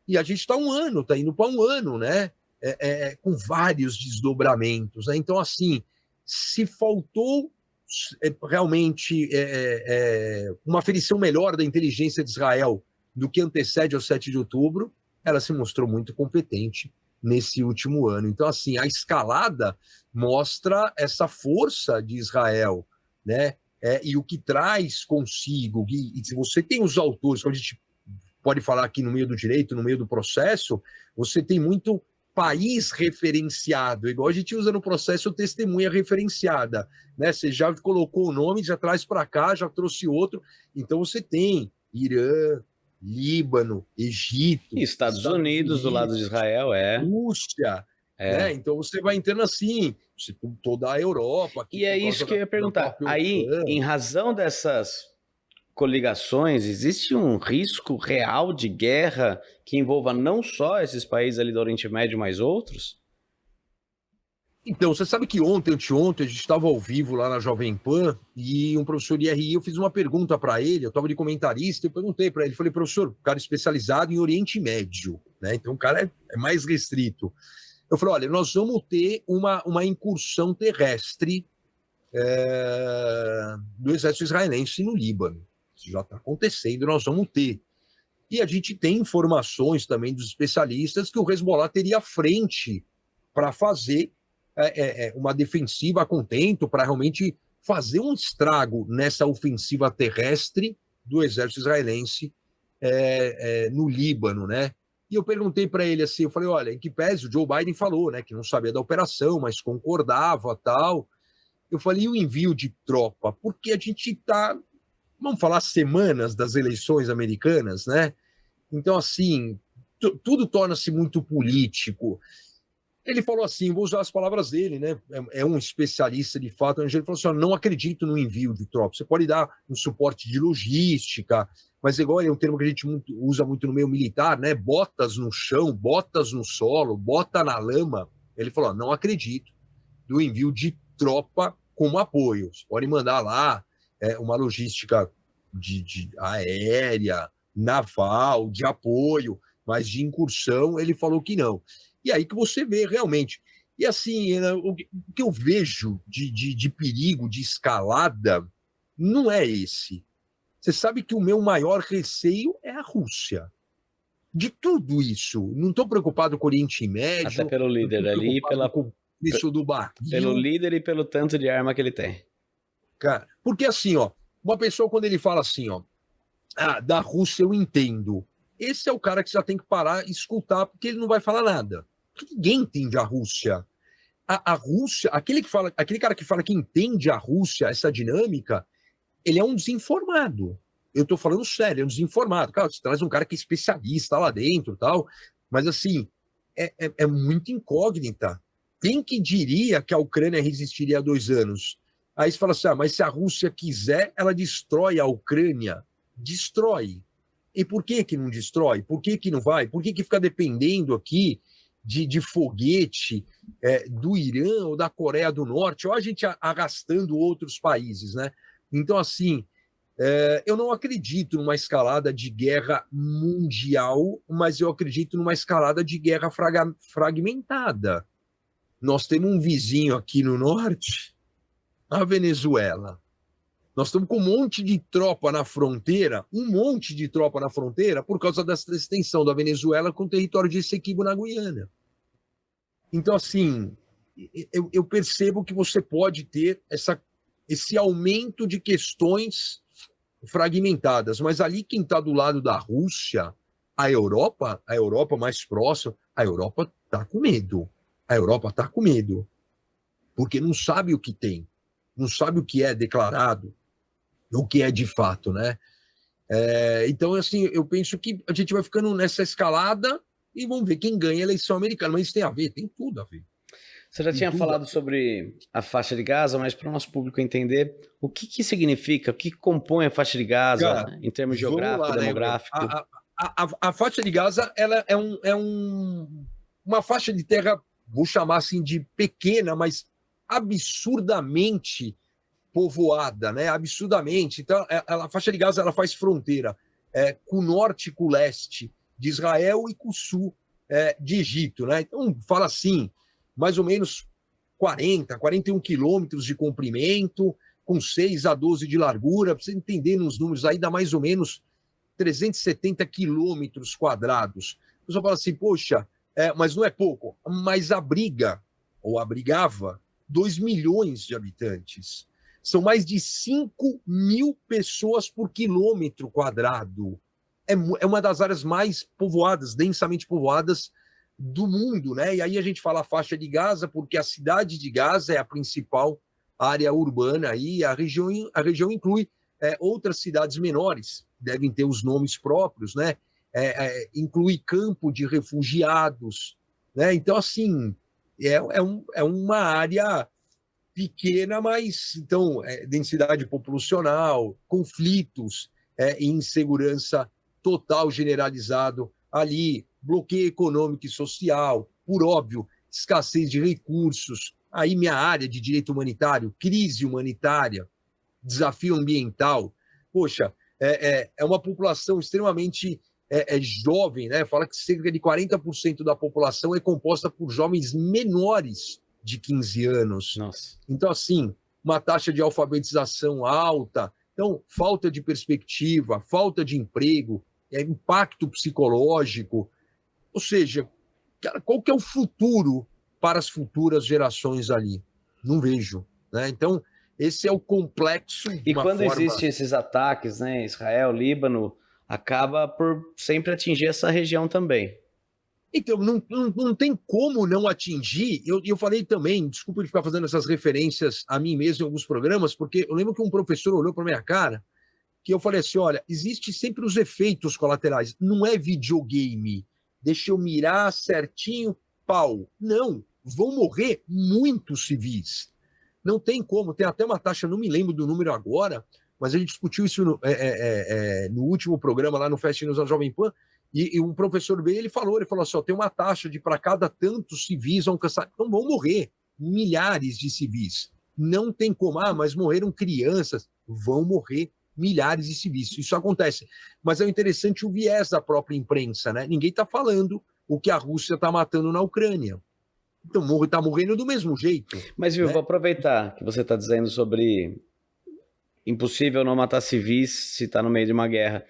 E a gente está está indo para um ano, né? Com vários desdobramentos, né? Então, assim, se faltou realmente uma aferição melhor da inteligência de Israel do que antecede ao 7 de outubro, ela se mostrou muito competente nesse último ano. Então, assim, a escalada mostra essa força de Israel, né? E o que traz consigo, e se você tem os autores, como a gente pode falar aqui no meio do direito, no meio do processo, você tem muito país referenciado, igual a gente usa no processo testemunha referenciada, né? Você já colocou o nome, já traz para cá, já trouxe outro, então você tem Irã, Líbano, Egito, E Estados Unidos do lado de Israel, Rússia, né? Então você vai entrando assim, toda a Europa. Aqui, e é isso que eu ia perguntar. Aí, em razão dessas coligações, existe um risco real de guerra que envolva não só esses países ali do Oriente Médio, mas outros? Então, você sabe que anteontem, a gente estava ao vivo lá na Jovem Pan e um professor de RI, eu fiz uma pergunta para ele, eu estava de comentarista, eu perguntei para ele, falei, professor, cara especializado em Oriente Médio, né? Então o cara é mais restrito. Eu falei, olha, nós vamos ter uma incursão terrestre do exército israelense no Líbano. Isso já está acontecendo, nós vamos ter. E a gente tem informações também dos especialistas que o Hezbollah teria frente para fazer uma defensiva a contento, para realmente fazer um estrago nessa ofensiva terrestre do exército israelense no Líbano, né? E eu perguntei para ele assim, eu falei, olha, em que pese o Joe Biden falou, né, que não sabia da operação, mas concordava, tal. Eu falei, e o envio de tropa? Porque a gente está, vamos falar, semanas das eleições americanas, né? Então, assim, tudo torna-se muito político. Ele falou assim, vou usar as palavras dele, né? É um especialista de fato. Ele falou assim: não acredito no envio de tropas. Você pode dar um suporte de logística, mas igual é um termo que a gente usa muito no meio militar, né? Botas no chão, botas no solo, bota na lama. Ele falou: não acredito do envio de tropa como apoio. Você pode mandar lá uma logística de aérea, naval, de apoio, mas de incursão ele falou que não. E aí que você vê realmente. E assim, o que eu vejo de perigo, de escalada, não é esse. Você sabe que o meu maior receio é a Rússia. De tudo isso. Não estou preocupado com o Oriente Médio. Até pelo líder ali, com isso do barril. Pelo líder e pelo tanto de arma que ele tem. Cara, porque assim, ó, uma pessoa quando ele fala assim, ó, da Rússia eu entendo. Esse é o cara que já tem que parar e escutar, porque ele não vai falar nada. Porque ninguém entende a Rússia. A Rússia, aquele cara que fala que entende a Rússia, essa dinâmica, ele é um desinformado. Eu estou falando sério, é um desinformado. Claro, você traz um cara que é especialista lá dentro, tal, mas assim, é muito incógnita. Quem que diria que a Ucrânia resistiria a 2 anos? Aí você fala assim, mas se a Rússia quiser, ela destrói a Ucrânia. Destrói. E por que não destrói? Por que não vai? Por que fica dependendo aqui de foguete do Irã ou da Coreia do Norte? Ou a gente arrastando outros países, né? Então, assim, eu não acredito numa escalada de guerra mundial, mas eu acredito numa escalada de guerra fragmentada. Nós temos um vizinho aqui no norte, a Venezuela. Nós estamos com um monte de tropa na fronteira, por causa dessa extensão da Venezuela com o território de Essequibo na Guiana. Então, assim, eu percebo que você pode ter esse aumento de questões fragmentadas, mas ali quem está do lado da Rússia, a Europa mais próxima, a Europa está com medo. A Europa está com medo, porque não sabe o que tem, não sabe o que é declarado, o que é de fato, né? Então, assim, eu penso que a gente vai ficando nessa escalada e vamos ver quem ganha a eleição americana. Mas isso tem a ver, tem tudo a ver. Você já tinha falado sobre a faixa de Gaza, mas para o nosso público entender, o que significa, o que compõe a faixa de Gaza, cara, em termos geográfico, demográfico? A faixa de Gaza ela é uma faixa de terra, vou chamar assim de pequena, mas absurdamente povoada, né? Absurdamente. Então, a faixa de Gaza ela faz fronteira com o norte e com o leste de Israel e com o sul de Egito, né? Então, fala assim, mais ou menos 41 quilômetros de comprimento, com 6 a 12 de largura. Para você entender nos números aí, dá mais ou menos 370 quilômetros quadrados. a pessoa fala assim, poxa, mas não é pouco. Mas abriga, ou abrigava, 2 milhões de habitantes. São mais de 5 mil pessoas por quilômetro quadrado. É uma das áreas mais povoadas, densamente povoadas do mundo, né? E aí a gente fala a faixa de Gaza, porque a cidade de Gaza é a principal área urbana e a região inclui outras cidades menores, devem ter os nomes próprios, né? Inclui campo de refugiados, né? Então, assim, é uma área pequena, mas, então, densidade populacional, conflitos, insegurança total generalizado ali, bloqueio econômico e social, por óbvio, escassez de recursos, aí minha área de direito humanitário, crise humanitária, desafio ambiental. Poxa, é uma população extremamente jovem, né? Fala que cerca de 40% da população é composta por jovens menores de 15 anos. Nossa. Então, assim, uma taxa de alfabetização alta, então, falta de perspectiva, falta de emprego, impacto psicológico. Ou seja, cara, qual que é o futuro para as futuras gerações ali? Não vejo, né? Então, esse é o complexo de E uma quando forma... existem esses ataques, né, Israel, Líbano, acaba por sempre atingir essa região também. Então, não tem como não atingir. Eu falei também, desculpa de ficar fazendo essas referências a mim mesmo em alguns programas, porque eu lembro que um professor olhou para minha cara, que eu falei assim, olha, existe sempre os efeitos colaterais, não é videogame. Deixa eu mirar certinho, pau. Não, vão morrer muitos civis. Não tem como, tem até uma taxa, não me lembro do número agora, mas a gente discutiu isso no último programa lá no Fast News da Jovem Pan, e um professor veio, ele falou assim, tem uma taxa de para cada tantos civis vão cansar, então vão morrer milhares de civis. Não tem como, mas morreram crianças, vão morrer milhares de civis. Isso acontece. Mas é interessante o viés da própria imprensa, né? Ninguém está falando o que a Rússia está matando na Ucrânia. Então, está morrendo do mesmo jeito. Mas, viu, vou aproveitar que você está dizendo sobre impossível não matar civis se está no meio de uma guerra.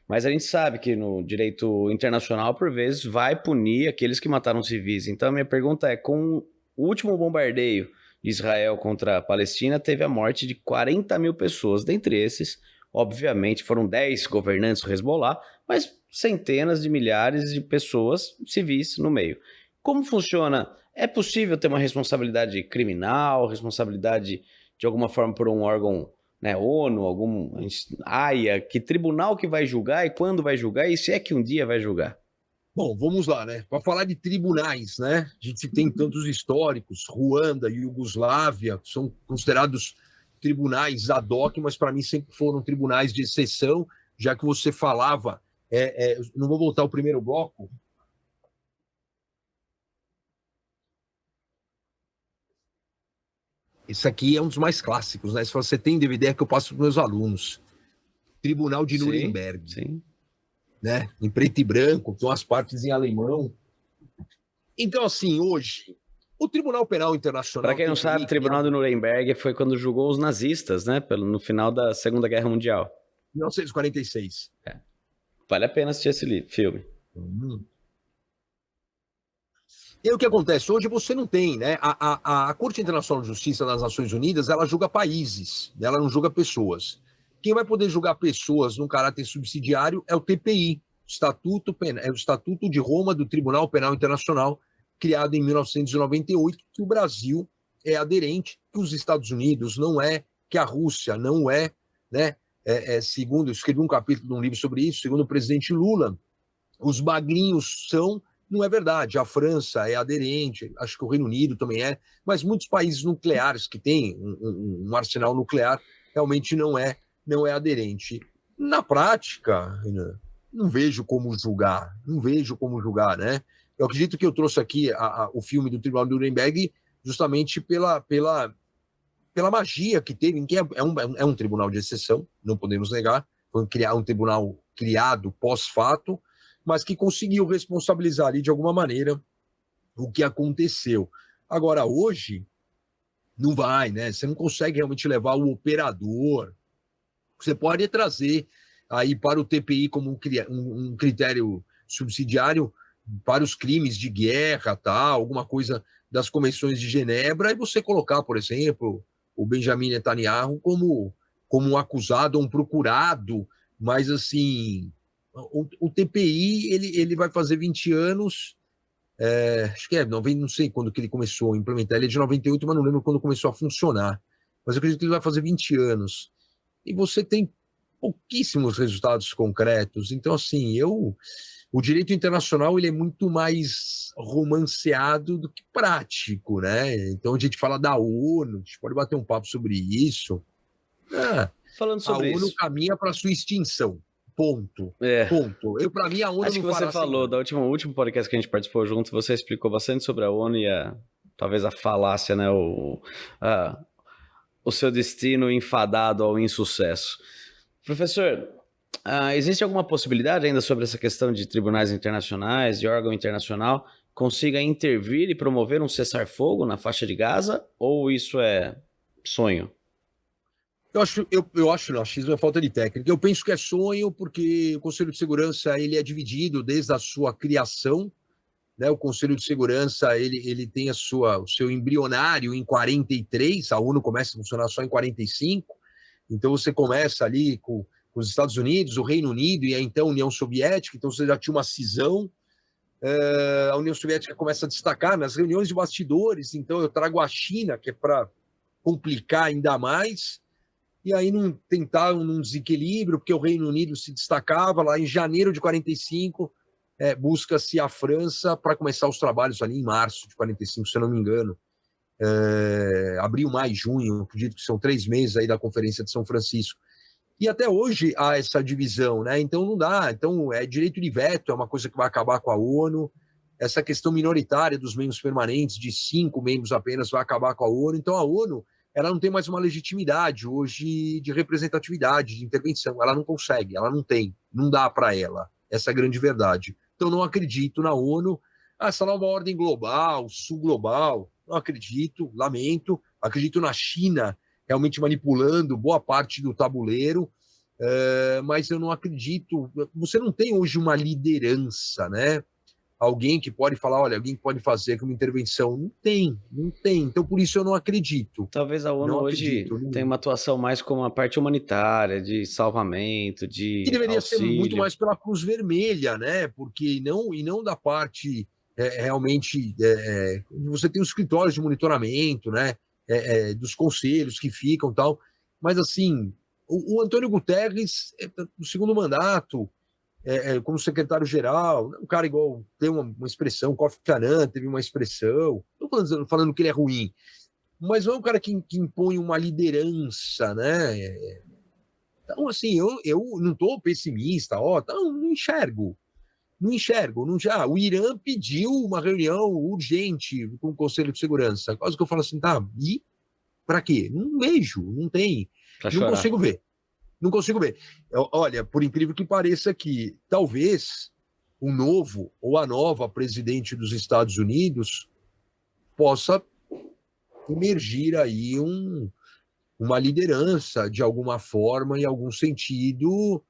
Mas a gente sabe que no direito internacional, por vezes, vai punir aqueles que mataram civis. Então, a minha pergunta é, com o último bombardeio de Israel contra a Palestina, teve a morte de 40 mil pessoas. Dentre esses, obviamente, foram 10 governantes do Hezbollah, mas centenas de milhares de pessoas civis no meio. Como funciona? É possível ter uma responsabilidade criminal, responsabilidade de alguma forma por um órgão, né, ONU, algum AIA, que tribunal que vai julgar e quando vai julgar e se é que um dia vai julgar? Bom, vamos lá, né? Para falar de tribunais, né? A gente tem tantos históricos, Ruanda, Iugoslávia, são considerados tribunais ad hoc, mas para mim sempre foram tribunais de exceção, já que você falava, não vou voltar ao primeiro bloco. Esse aqui é um dos mais clássicos, né? Se você tem DVD, é que eu passo para os meus alunos. Tribunal de Nuremberg. Sim. Né? Em preto e branco, com as partes em alemão. Então, assim, hoje, o Tribunal Penal Internacional... Para quem não sabe, o Tribunal de Nuremberg foi quando julgou os nazistas, né? No final da Segunda Guerra Mundial. 1946. Vale a pena assistir esse filme. E o que acontece? Hoje você não tem, né? A Corte Internacional de Justiça das Nações Unidas, ela julga países, ela não julga pessoas. Quem vai poder julgar pessoas num caráter subsidiário é o TPI, o Estatuto de Roma do Tribunal Penal Internacional, criado em 1998, que o Brasil é aderente, que os Estados Unidos não é, que a Rússia não é, né? Segundo, eu escrevi um capítulo de um livro sobre isso, segundo o presidente Lula, os magrinhos são... Não é verdade, a França é aderente, acho que o Reino Unido também é, mas muitos países nucleares que têm um arsenal nuclear realmente não é aderente. Na prática, não vejo como julgar, né? Eu acredito que eu trouxe aqui o filme do Tribunal de Nuremberg justamente pela magia que teve, em que é um tribunal de exceção, não podemos negar, foi um tribunal criado pós-fato, mas que conseguiu responsabilizar ali de alguma maneira o que aconteceu. Agora, hoje, não vai, né? Você não consegue realmente levar o operador. Você pode trazer aí para o TPI como um critério subsidiário vários crimes de guerra, tá? Alguma coisa das convenções de Genebra, e você colocar, por exemplo, o Benjamin Netanyahu como um acusado ou um procurado, mas assim, o TPI ele vai fazer 20 anos, acho que não sei quando que ele começou a implementar, ele é de 98, mas não lembro quando começou a funcionar, mas eu acredito que ele vai fazer 20 anos, e você tem pouquíssimos resultados concretos, então assim, o direito internacional ele é muito mais romanceado do que prático, né? Então a gente fala da ONU, a gente pode bater um papo sobre isso. Falando A sobre ONU isso. caminha para sua extinção. Ponto. É, Ponto. Para mim, a ONU acho não que você fará sem falou, nada. da último podcast que a gente participou junto, você explicou bastante sobre a ONU e talvez a falácia, né? O seu destino enfadado ao insucesso. Professor, existe alguma possibilidade ainda sobre essa questão de tribunais internacionais, de órgão internacional, consiga intervir e promover um cessar-fogo na faixa de Gaza? Ou isso é sonho? Eu acho não, achismo é falta de técnica. Eu penso que é sonho porque o Conselho de Segurança ele é dividido desde a sua criação, né? O Conselho de Segurança ele tem o seu embrionário em 43, a ONU começa a funcionar só em 45, então você começa ali com os Estados Unidos, o Reino Unido e a então União Soviética, então você já tinha uma cisão. A União Soviética começa a destacar nas reuniões de bastidores, então eu trago a China, que é para complicar ainda mais, e aí não tentaram um desequilíbrio, porque o Reino Unido se destacava lá em janeiro de 45, busca-se a França para começar os trabalhos ali em março de 45, se eu não me engano. Abril, maio, junho, acredito que são 3 meses aí da Conferência de São Francisco. E até hoje há essa divisão, né? Então não dá. Então, direito de veto é uma coisa que vai acabar com a ONU. Essa questão minoritária dos membros permanentes, de 5 membros apenas, vai acabar com a ONU. Então a ONU ela não tem mais uma legitimidade hoje de representatividade, de intervenção. Ela não consegue, ela não tem, não dá para ela. Essa é a grande verdade. Então não acredito na ONU. Essa nova ordem global, sul global, não acredito, lamento. Acredito na China realmente manipulando boa parte do tabuleiro, mas eu não acredito. Você não tem hoje uma liderança, né? Alguém que pode falar, olha, alguém que pode fazer uma intervenção. Não tem. Então, por isso eu não acredito. Talvez a ONU Não hoje acredito. tenha uma atuação mais como a parte humanitária, de salvamento, E de deveria ser muito auxílio. mais pela Cruz Vermelha, né? Porque não da parte realmente. Você tem os escritórios de monitoramento, né? Dos conselhos que ficam tal. Mas, assim, o Antônio Guterres, no segundo mandato, como secretário-geral, um cara igual, tem uma expressão, Kofi Annan teve uma expressão, não estou falando que ele é ruim, mas não é um cara que impõe uma liderança, né? Então, assim, eu não estou pessimista, não enxergo. O Irã pediu uma reunião urgente com o Conselho de Segurança. Quase que eu falo assim, tá, e para quê? Não vejo, não tem. Pra Não chorar. consigo ver. Não consigo ver. Olha, por incrível que pareça que talvez o novo ou a nova presidente dos Estados Unidos possa emergir aí uma liderança de alguma forma, em algum sentido,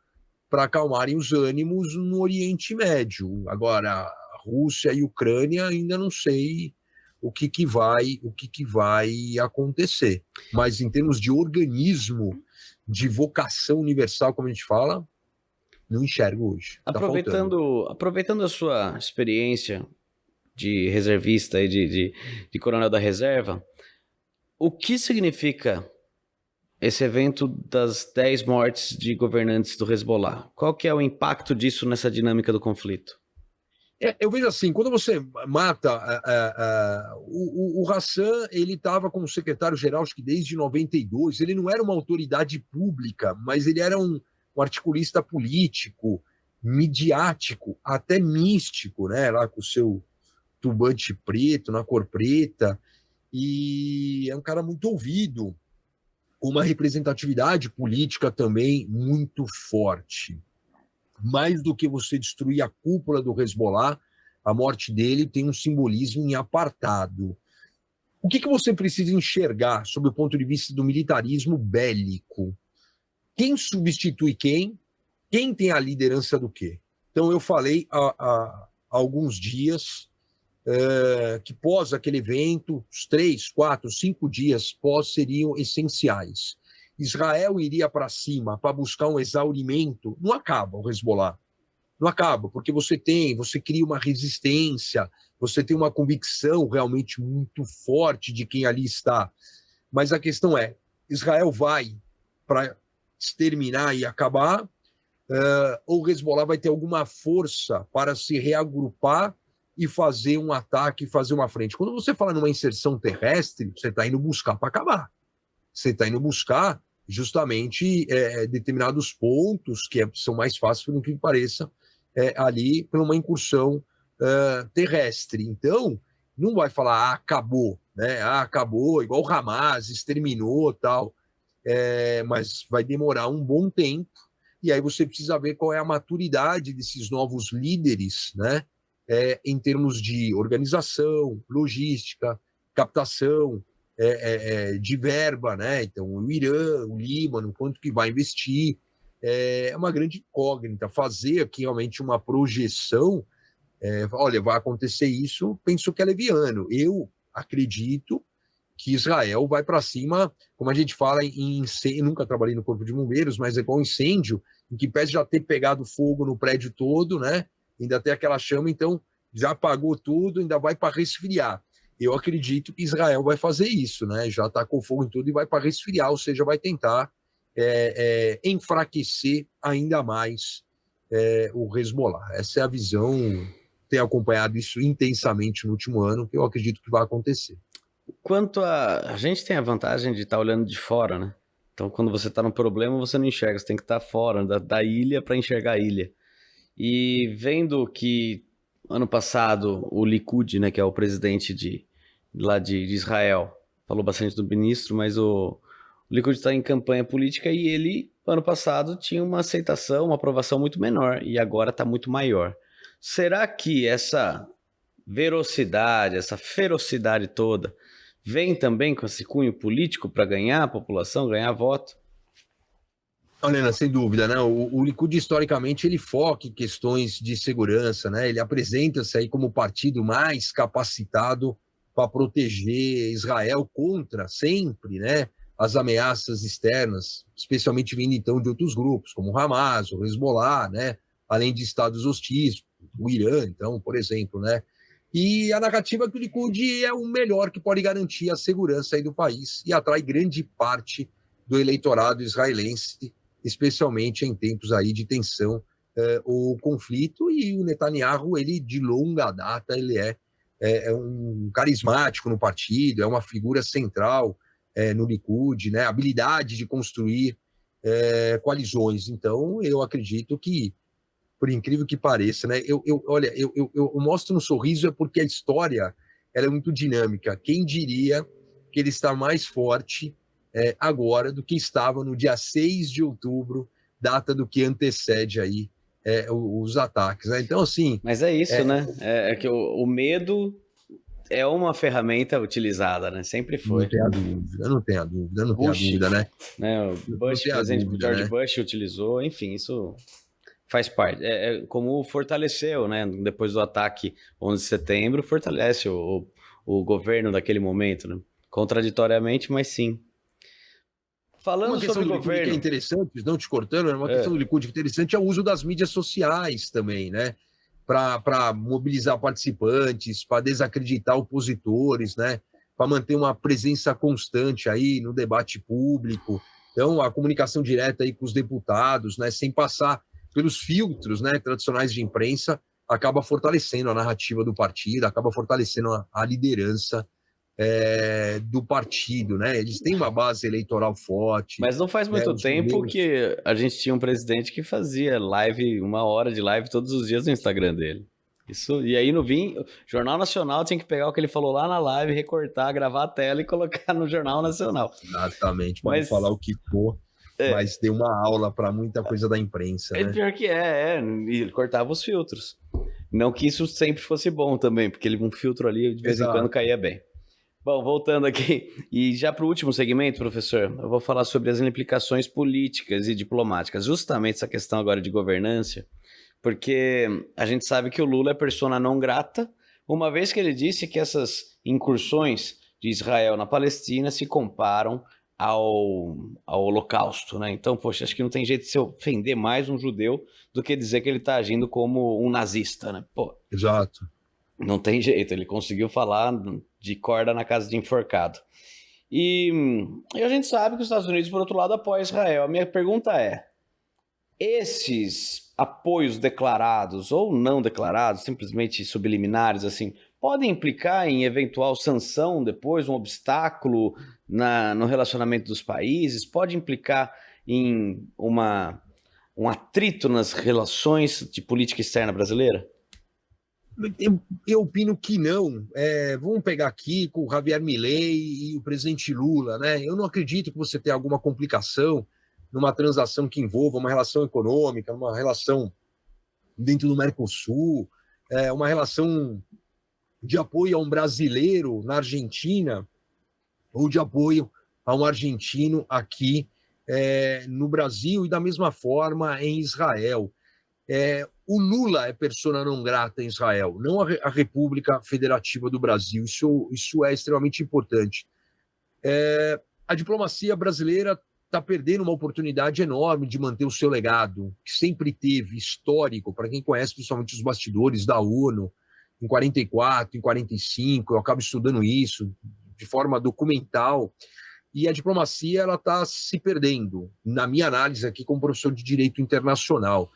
para acalmarem os ânimos no Oriente Médio. Agora, a Rússia e a Ucrânia ainda não sei o que vai acontecer. Mas em termos de organismo, de vocação universal, como a gente fala, não enxergo hoje. Tá faltando. Aproveitando a sua experiência de reservista e de coronel da reserva, o que significa esse evento das 10 mortes de governantes do Hezbollah? Qual que é o impacto disso nessa dinâmica do conflito? Eu vejo assim, quando você mata o Hassan, ele estava como secretário-geral, acho que desde 92, ele não era uma autoridade pública, mas ele era um articulista político, midiático, até místico, né? Lá com o seu turbante preto, na cor preta, e é um cara muito ouvido, com uma representatividade política também muito forte. Mais do que você destruir a cúpula do Hezbollah, a morte dele tem um simbolismo em apartado. O que você precisa enxergar sob o ponto de vista do militarismo bélico? Quem substitui quem? Quem tem a liderança do quê? Então, eu falei alguns dias, que pós aquele evento, os 3, 4, 5 dias pós seriam essenciais. Israel iria para cima para buscar um exaurimento, não acaba o Hezbollah. Não acaba, porque você cria uma resistência, você tem uma convicção realmente muito forte de quem ali está. Mas a questão é, Israel vai para exterminar e acabar, ou o Hezbollah vai ter alguma força para se reagrupar e fazer um ataque, fazer uma frente. Quando você fala numa inserção terrestre, você está indo buscar para acabar. Você está indo buscar justamente determinados pontos que são mais fáceis, pelo que pareça, ali por uma incursão terrestre. Então, não vai falar, acabou, né? Acabou, igual o Hamas, exterminou tal. Mas vai demorar um bom tempo, e aí você precisa ver qual é a maturidade desses novos líderes, né? Em termos de organização, logística, captação de verba, né? Então, o Irã, o Líbano, quanto que vai investir, é uma grande incógnita. Fazer aqui realmente uma projeção, olha, vai acontecer isso, penso que é leviano. Eu acredito que Israel vai para cima, como a gente fala em incêndio, nunca trabalhei no Corpo de Bombeiros, mas é igual incêndio, em que pese já ter pegado fogo no prédio todo, né? Ainda tem aquela chama, então já apagou tudo, ainda vai para resfriar. Eu acredito que Israel vai fazer isso, né? Já tacou fogo em tudo e vai para resfriar, ou seja, vai tentar enfraquecer ainda mais o Hezbollah. Essa é a visão, tenho acompanhado isso intensamente no último ano, que eu acredito que vai acontecer. Quanto a gente tem a vantagem de estar olhando de fora, né? Então, quando você está no problema, você não enxerga, você tem que estar fora da ilha para enxergar a ilha. E vendo que ano passado o Likud, né, que é o presidente lá de Israel, falou bastante do ministro, mas o Likud está em campanha política e ele, ano passado, tinha uma aceitação, uma aprovação muito menor e agora está muito maior. Será que essa velocidade, essa ferocidade toda, vem também com esse cunho político para ganhar a população, ganhar voto? Olha, sem dúvida, né? O Likud, historicamente, ele foca em questões de segurança, né? Ele apresenta-se aí como o partido mais capacitado para proteger Israel contra, sempre, né, as ameaças externas, especialmente vindo, então, de outros grupos, como o Hamas, o Hezbollah, né? Além de estados hostis, o Irã, então, por exemplo, né? E a narrativa é que o Likud é o melhor que pode garantir a segurança aí do país e atrai grande parte do eleitorado israelense, especialmente em tempos aí de tensão ou conflito, e o Netanyahu, ele de longa data, ele é um carismático no partido, é uma figura central no Likud, né? Habilidade de construir coalizões. Então, eu acredito que, por incrível que pareça, né? Olha, eu mostro no sorriso é porque a história ela é muito dinâmica. Quem diria que ele está mais forte agora do que estava no dia 6 de outubro, data do que antecede aí os ataques, né? Então, assim... Mas é isso, né? É que o medo é uma ferramenta utilizada, né? Sempre foi. Não tenho a dúvida, não tenho a dúvida, né? O Bush, por exemplo, o George Bush utilizou, enfim, isso faz parte. É como fortaleceu, né? Depois do ataque 11 de setembro, fortalece o governo daquele momento, né? Contraditoriamente, mas sim. Falando sobre o governo... que é interessante, não te cortando, uma questão do Likud interessante é o uso das mídias sociais também, né? Para mobilizar participantes, para desacreditar opositores, né? Para manter uma presença constante aí no debate público. Então, a comunicação direta aí com os deputados, né? Sem passar pelos filtros, né, tradicionais de imprensa, acaba fortalecendo a narrativa do partido, acaba fortalecendo a liderança do partido, né? Eles têm uma base eleitoral forte. Mas não faz muito tempo que a gente tinha um presidente que fazia live, 1 hora de live todos os dias no Instagram dele. Isso, e aí no Jornal Nacional tinha que pegar o que ele falou lá na live, recortar, gravar a tela e colocar no Jornal Nacional. Exatamente, pode falar o que for, mas deu uma aula para muita coisa da imprensa, né? Pior que e ele cortava os filtros. Não que isso sempre fosse bom também, porque um filtro ali de vez em quando caía bem. Bom, voltando aqui, e já para o último segmento, professor, eu vou falar sobre as implicações políticas e diplomáticas, justamente essa questão agora de governança, porque a gente sabe que o Lula é persona não grata, uma vez que ele disse que essas incursões de Israel na Palestina se comparam ao Holocausto, né? Então, poxa, acho que não tem jeito de se ofender mais um judeu do que dizer que ele está agindo como um nazista, né? Pô, Exato. não tem jeito, ele conseguiu falar de corda na casa de enforcado. E a gente sabe que os Estados Unidos, por outro lado, apoia Israel. A minha pergunta é: esses apoios declarados ou não declarados, simplesmente subliminares, assim, podem implicar em eventual sanção depois, um obstáculo no relacionamento dos países? Pode implicar em um atrito nas relações de política externa brasileira? Eu opino que não. Vamos pegar aqui com o Javier Milei e o presidente Lula, né? Eu não acredito que você tenha alguma complicação numa transação que envolva uma relação econômica, uma relação dentro do Mercosul, uma relação de apoio a um brasileiro na Argentina ou de apoio a um argentino aqui no Brasil e da mesma forma em Israel. O Lula é persona não grata em Israel, não a República Federativa do Brasil. Isso é extremamente importante. A diplomacia brasileira está perdendo uma oportunidade enorme de manter o seu legado, que sempre teve, histórico, para quem conhece principalmente os bastidores da ONU, em 44, em 45, eu acabo estudando isso de forma documental, e a diplomacia ela está se perdendo, na minha análise aqui como professor de Direito Internacional.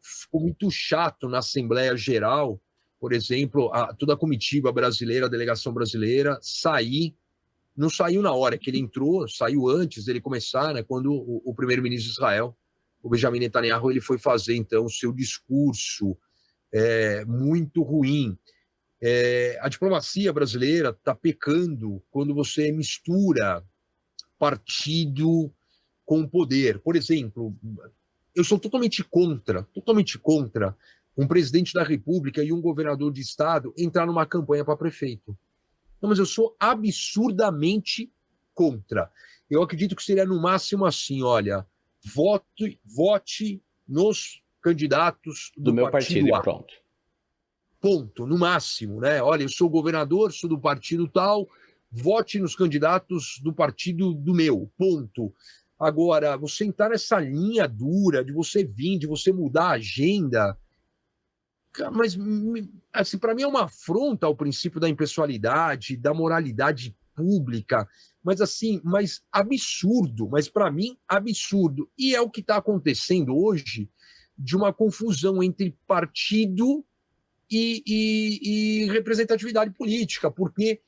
Ficou muito chato na Assembleia Geral, por exemplo, toda a comitiva brasileira, a delegação brasileira, não saiu na hora que ele entrou, saiu antes dele começar, né, quando o primeiro-ministro de Israel, o Benjamin Netanyahu, ele foi fazer, então, o seu discurso muito ruim. A diplomacia brasileira está pecando quando você mistura partido com poder. Por exemplo, eu sou totalmente contra um presidente da República e um governador de estado entrar numa campanha para prefeito. Não, mas eu sou absurdamente contra. Eu acredito que seria no máximo assim, olha, vote nos candidatos do meu partido A. Pronto. Ponto, no máximo, né? Olha, eu sou governador, sou do partido tal, vote nos candidatos do partido do meu, ponto. Agora, você entrar nessa linha dura de você vir, de você mudar a agenda, mas assim, para mim é uma afronta ao princípio da impessoalidade, da moralidade pública, mas absurdo, mas para mim absurdo. E é o que está acontecendo hoje, de uma confusão entre partido e representatividade política, porque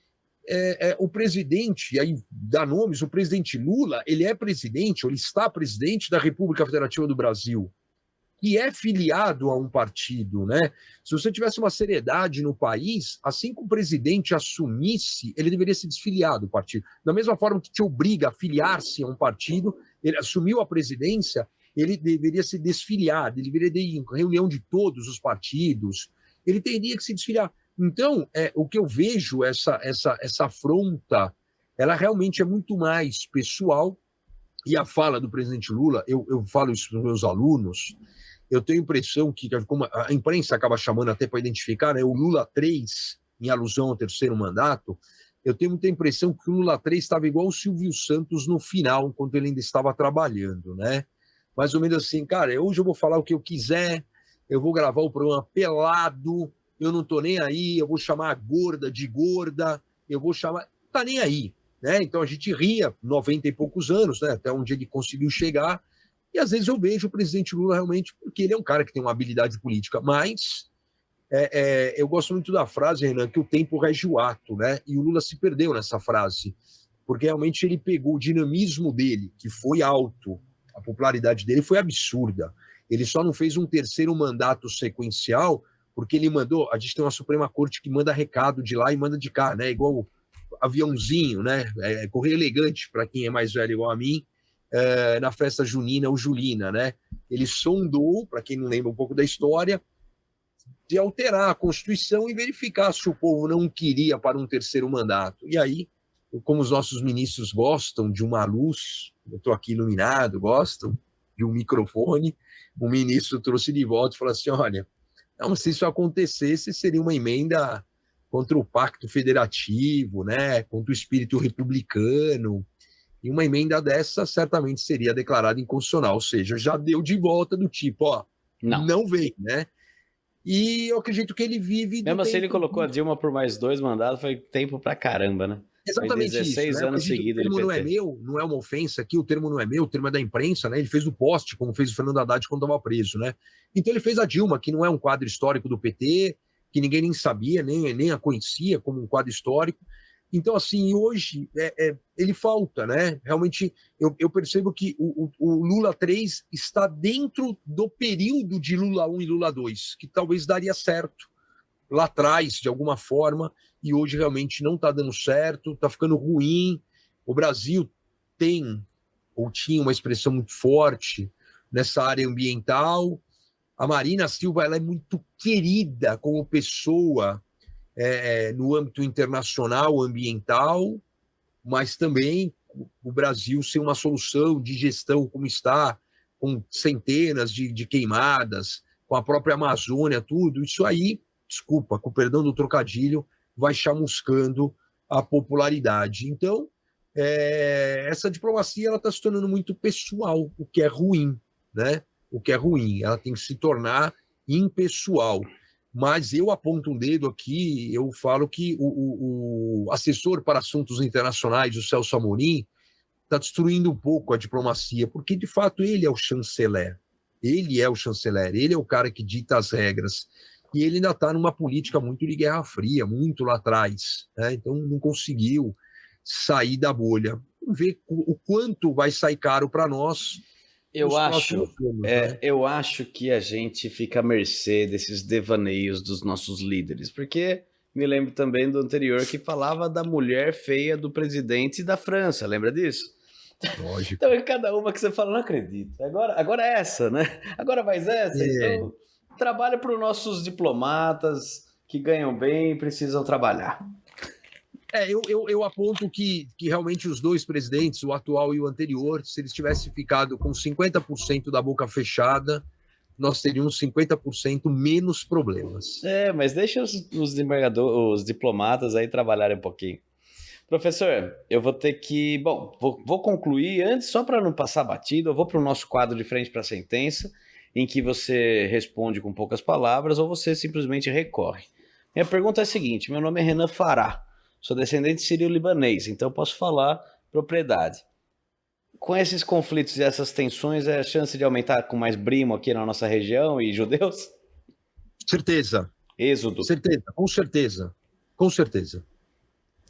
o presidente, e aí dá nomes, o presidente Lula, ele é presidente, ou ele está presidente da República Federativa do Brasil, que é filiado a um partido, né? Se você tivesse uma seriedade no país, assim que o presidente assumisse, ele deveria se desfiliar do partido. Da mesma forma que te obriga a filiar-se a um partido, ele assumiu a presidência, ele deveria se desfiliar, ele deveria ter reunião de todos os partidos, ele teria que se desfiliar. Então, o que eu vejo, essa afronta, ela realmente é muito mais pessoal, e a fala do presidente Lula, eu falo isso para os meus alunos, eu tenho a impressão que, como a imprensa acaba chamando até para identificar, né, o Lula 3, em alusão ao terceiro mandato, eu tenho muita impressão que o Lula 3 estava igual o Silvio Santos no final, enquanto ele ainda estava trabalhando, né? Mais ou menos assim, cara, hoje eu vou falar o que eu quiser, eu vou gravar o programa pelado, eu não tô nem aí, eu vou chamar a gorda de gorda, eu vou chamar... Tá nem aí, né? Então a gente ria, 90 e poucos anos, né? Até onde ele conseguiu chegar, e às vezes eu vejo o presidente Lula realmente, porque ele é um cara que tem uma habilidade política, mas eu gosto muito da frase, Renan, que o tempo rege o ato, né? E o Lula se perdeu nessa frase, porque realmente ele pegou o dinamismo dele, que foi alto, a popularidade dele foi absurda. Ele só não fez um terceiro mandato sequencial, porque ele mandou, a gente tem uma Suprema Corte que manda recado de lá e manda de cá, né? Igual aviãozinho, né? Correio elegante, para quem é mais velho igual a mim, na festa junina ou julina, né? Ele sondou, para quem não lembra um pouco da história, de alterar a Constituição e verificar se o povo não queria para um terceiro mandato. E aí, como os nossos ministros gostam de uma luz, eu estou aqui iluminado, gostam, de um microfone, o ministro trouxe de volta e falou assim, olha, não, se isso acontecesse, seria uma emenda contra o pacto federativo, né, contra o espírito republicano, e uma emenda dessa certamente seria declarada inconstitucional, ou seja, já deu de volta do tipo, ó, não vem, né? E eu acredito que ele vive... Mesmo assim, ele colocou a Dilma por mais 2 mandatos, foi tempo pra caramba, né? Exatamente foi 16 isso, né? anos seguidos O termo de não é PT. meu, não é uma ofensa aqui, o termo não é meu, o termo é da imprensa, né? Ele fez o poste, como fez o Fernando Haddad quando estava preso, né? Então ele fez a Dilma, que não é um quadro histórico do PT, que ninguém nem sabia, nem a conhecia como um quadro histórico. Então, assim, hoje ele falta, né? Realmente, eu percebo que o Lula 3 está dentro do período de Lula 1 e Lula 2, que talvez daria certo lá atrás, de alguma forma, e hoje realmente não está dando certo, está ficando ruim. O Brasil tem, ou tinha uma expressão muito forte nessa área ambiental. A Marina Silva ela é muito querida como pessoa no âmbito internacional ambiental, mas também o Brasil sem uma solução de gestão como está, com centenas de queimadas, com a própria Amazônia, tudo, isso aí, desculpa, com o perdão do trocadilho, vai chamuscando a popularidade. Então, essa diplomacia ela está se tornando muito pessoal, o que é ruim, né? O que é ruim, ela tem que se tornar impessoal. Mas eu aponto um dedo aqui, eu falo que o assessor para assuntos internacionais, o Celso Amorim, está destruindo um pouco a diplomacia, porque de fato ele é o chanceler. Ele é o chanceler, ele é o cara que dita as regras. E ele ainda está numa política muito de Guerra Fria, muito lá atrás, né? Então não conseguiu sair da bolha. Vamos ver o quanto vai sair caro para nós. Eu acho que a gente fica à mercê desses devaneios dos nossos líderes, porque me lembro também do anterior que falava da mulher feia do presidente da França, lembra disso? Lógico. Então é cada uma que você fala, não acredito. Agora é essa, né? Agora mais essa. Então trabalha para os nossos diplomatas que ganham bem e precisam trabalhar. Eu aponto que realmente os dois presidentes, o atual e o anterior, se eles tivessem ficado com 50% da boca fechada, nós teríamos 50% menos problemas. Mas deixa os diplomatas aí trabalharem um pouquinho. Professor, eu vou ter que... Bom, vou concluir antes, só para não passar batido, eu vou para o nosso quadro de frente para a sentença, em que você responde com poucas palavras ou você simplesmente recorre. Minha pergunta é a seguinte, meu nome é Renan Fará, sou descendente sírio-libanês, então eu posso falar propriedade. Com esses conflitos e essas tensões, é a chance de aumentar com mais brimo aqui na nossa região e judeus? Certeza. Êxodo. Certeza, com certeza. Com certeza.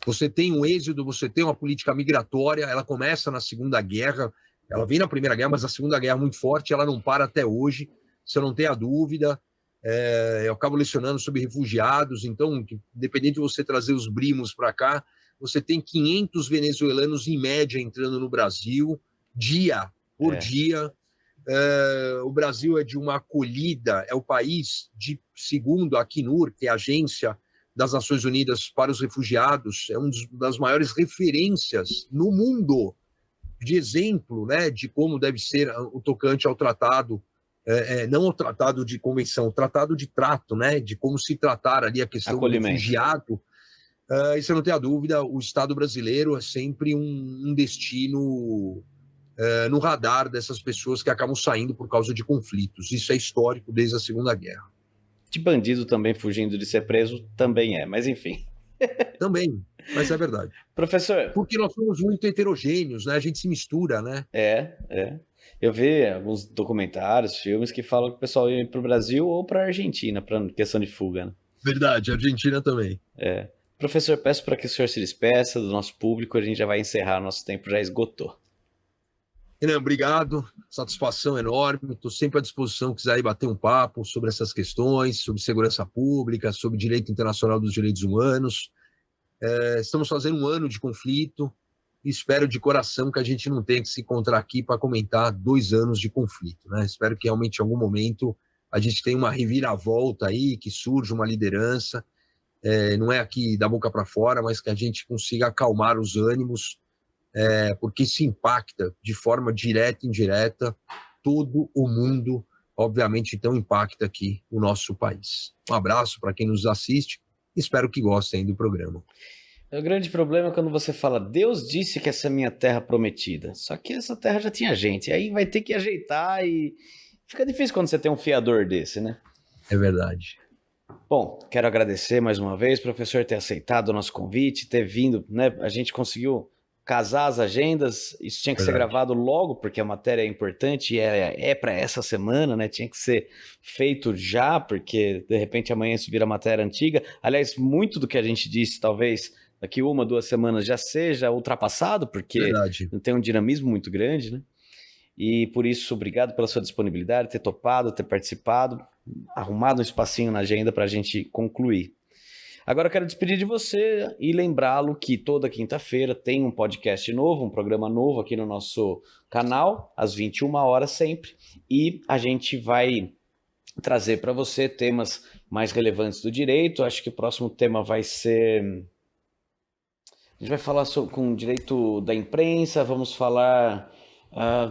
Você tem um êxodo, você tem uma política migratória, ela começa na Segunda Guerra, ela vem na Primeira Guerra, mas a Segunda Guerra é muito forte, ela não para até hoje, você não tem a dúvida. Eu acabo lecionando sobre refugiados, então, independente de você trazer os brimos para cá, você tem 500 venezuelanos em média entrando no Brasil, dia por dia. O Brasil é de uma acolhida, é o país segundo a Acnur, que é a agência das Nações Unidas para os Refugiados, é uma das maiores referências no mundo de exemplo, né, de como deve ser o tocante ao tratado, não o tratado de convenção, o tratado de trato, né, de como se tratar ali a questão do refugiado. Isso não tem a dúvida, o Estado brasileiro é sempre um destino no radar dessas pessoas que acabam saindo por causa de conflitos. Isso é histórico desde a Segunda Guerra. De bandido também fugindo de ser preso, também mas enfim. Também, mas é verdade. Professor... Porque nós somos muito heterogêneos, né? A gente se mistura, né? Eu vi alguns documentários, filmes que falam que o pessoal ia para o Brasil ou para a Argentina, para questão de fuga, né? Verdade, a Argentina também. Professor, peço para que o senhor se despeça do nosso público, a gente já vai encerrar, nosso tempo já esgotou. Renan, obrigado, satisfação enorme, estou sempre à disposição, quiser ir bater um papo sobre essas questões, sobre segurança pública, sobre direito internacional dos direitos humanos. Estamos fazendo um ano de conflito e espero de coração que a gente não tenha que se encontrar aqui para comentar 2 anos de conflito, né? Espero que realmente em algum momento a gente tenha uma reviravolta aí, que surja uma liderança, não é aqui da boca para fora, mas que a gente consiga acalmar os ânimos, porque isso impacta de forma direta e indireta todo o mundo, obviamente, então impacta aqui o nosso país. Um abraço para quem nos assiste, espero que gostem do programa. O grande problema é quando você fala, Deus disse que essa é minha terra prometida. Só que essa terra já tinha gente, aí vai ter que ajeitar e fica difícil quando você tem um fiador desse, né? É verdade. Bom, quero agradecer mais uma vez, professor, ter aceitado o nosso convite, ter vindo, né? A gente conseguiu casar as agendas, isso tinha que ser gravado logo, porque a matéria é importante e é para essa semana, né? Tinha que ser feito já, porque de repente amanhã isso vira matéria antiga. Aliás, muito do que a gente disse, talvez daqui 1, 2 semanas já seja ultrapassado, porque tem um dinamismo muito grande, né? E por isso, obrigado pela sua disponibilidade, ter topado, ter participado, arrumado um espacinho na agenda para a gente concluir. Agora eu quero despedir de você e lembrá-lo que toda quinta-feira tem um podcast novo, um programa novo aqui no nosso canal, às 21 horas sempre, e a gente vai trazer para você temas mais relevantes do direito. Acho que o próximo tema vai ser... A gente vai falar com o direito da imprensa, vamos falar...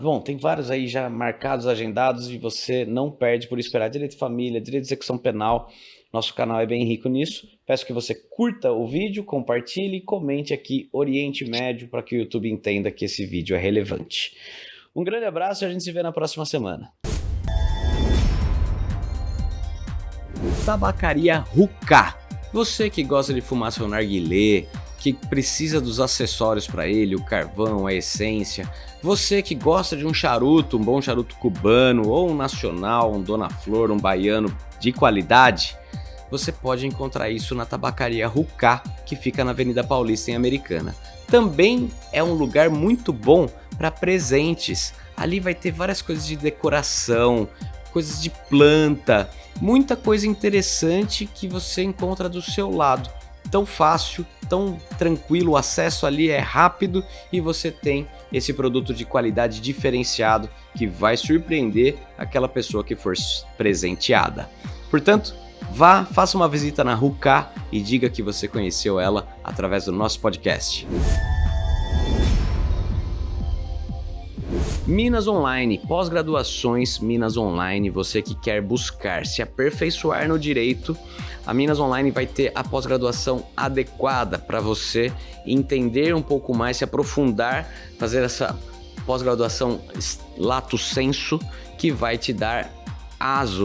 bom, tem vários aí já marcados, agendados, e você não perde por esperar. Direito de família, direito de execução penal, nosso canal é bem rico nisso. Peço que você curta o vídeo, compartilhe e comente aqui Oriente Médio para que o YouTube entenda que esse vídeo é relevante. Um grande abraço e a gente se vê na próxima semana. Tabacaria Huká. Você que gosta de fumar seu narguilé, que precisa dos acessórios para ele, o carvão, a essência. Você que gosta de um charuto, um bom charuto cubano, ou um nacional, um Dona Flor, um baiano de qualidade, você pode encontrar isso na Tabacaria Huká, que fica na Avenida Paulista, em Americana. Também é um lugar muito bom para presentes. Ali vai ter várias coisas de decoração, coisas de planta, muita coisa interessante que você encontra do seu lado. Tão fácil, tão tranquilo, o acesso ali é rápido e você tem esse produto de qualidade diferenciado que vai surpreender aquela pessoa que for presenteada. Portanto, vá, faça uma visita na Huká e diga que você conheceu ela através do nosso podcast. Minas Online, pós-graduações Minas Online, você que quer buscar se aperfeiçoar no direito, a Minas Online vai ter a pós-graduação adequada para você entender um pouco mais, se aprofundar, fazer essa pós-graduação lato sensu, que vai te dar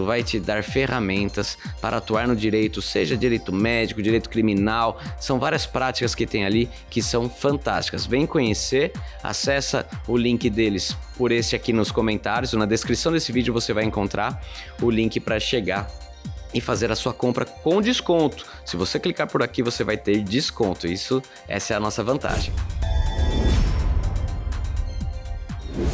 vai te dar ferramentas para atuar no direito, seja direito médico, direito criminal, são várias práticas que tem ali que são fantásticas. Vem conhecer, acessa o link deles por esse aqui nos comentários, na descrição desse vídeo você vai encontrar o link para chegar e fazer a sua compra com desconto. Se você clicar por aqui você vai ter desconto, essa é a nossa vantagem.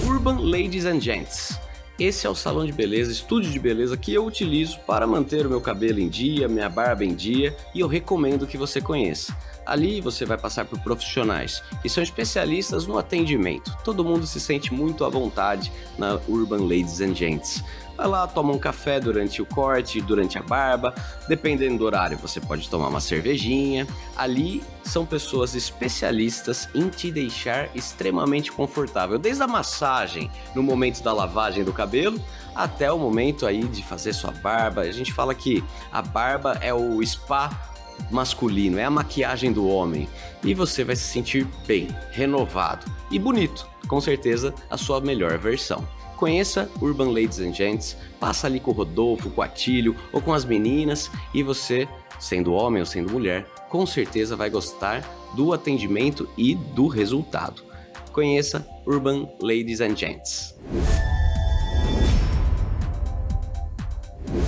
Urban Ladies and Gents. Esse é o salão de beleza, estúdio de beleza que eu utilizo para manter o meu cabelo em dia, minha barba em dia, e eu recomendo que você conheça. Ali você vai passar por profissionais que são especialistas no atendimento. Todo mundo se sente muito à vontade na Urban Ladies and Gents. Vai lá, toma um café durante o corte, durante a barba, dependendo do horário você pode tomar uma cervejinha. Ali são pessoas especialistas em te deixar extremamente confortável, desde a massagem no momento da lavagem do cabelo até o momento aí de fazer sua barba. A gente fala que a barba é o spa masculino, é a maquiagem do homem, e você vai se sentir bem, renovado e bonito, com certeza a sua melhor versão. Conheça Urban Ladies and Gents, passa ali com o Rodolfo, com o Atílio ou com as meninas e você, sendo homem ou sendo mulher, com certeza vai gostar do atendimento e do resultado. Conheça Urban Ladies and Gents.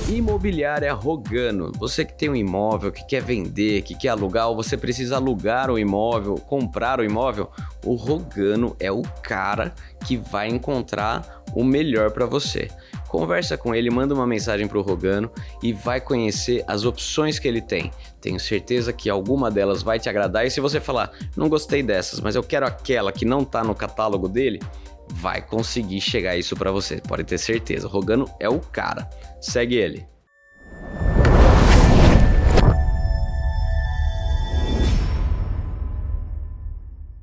Imobiliária Rogano. Você que tem um imóvel, que quer vender, que quer alugar, ou você precisa alugar o imóvel, comprar o imóvel, o Rogano é o cara que vai encontrar o melhor para você. Conversa com ele, manda uma mensagem para o Rogano e vai conhecer as opções que ele tem. Tenho certeza que alguma delas vai te agradar, e se você falar, não gostei dessas, mas eu quero aquela que não está no catálogo dele, vai conseguir chegar isso para você, pode ter certeza. O Rogano é o cara. Segue ele.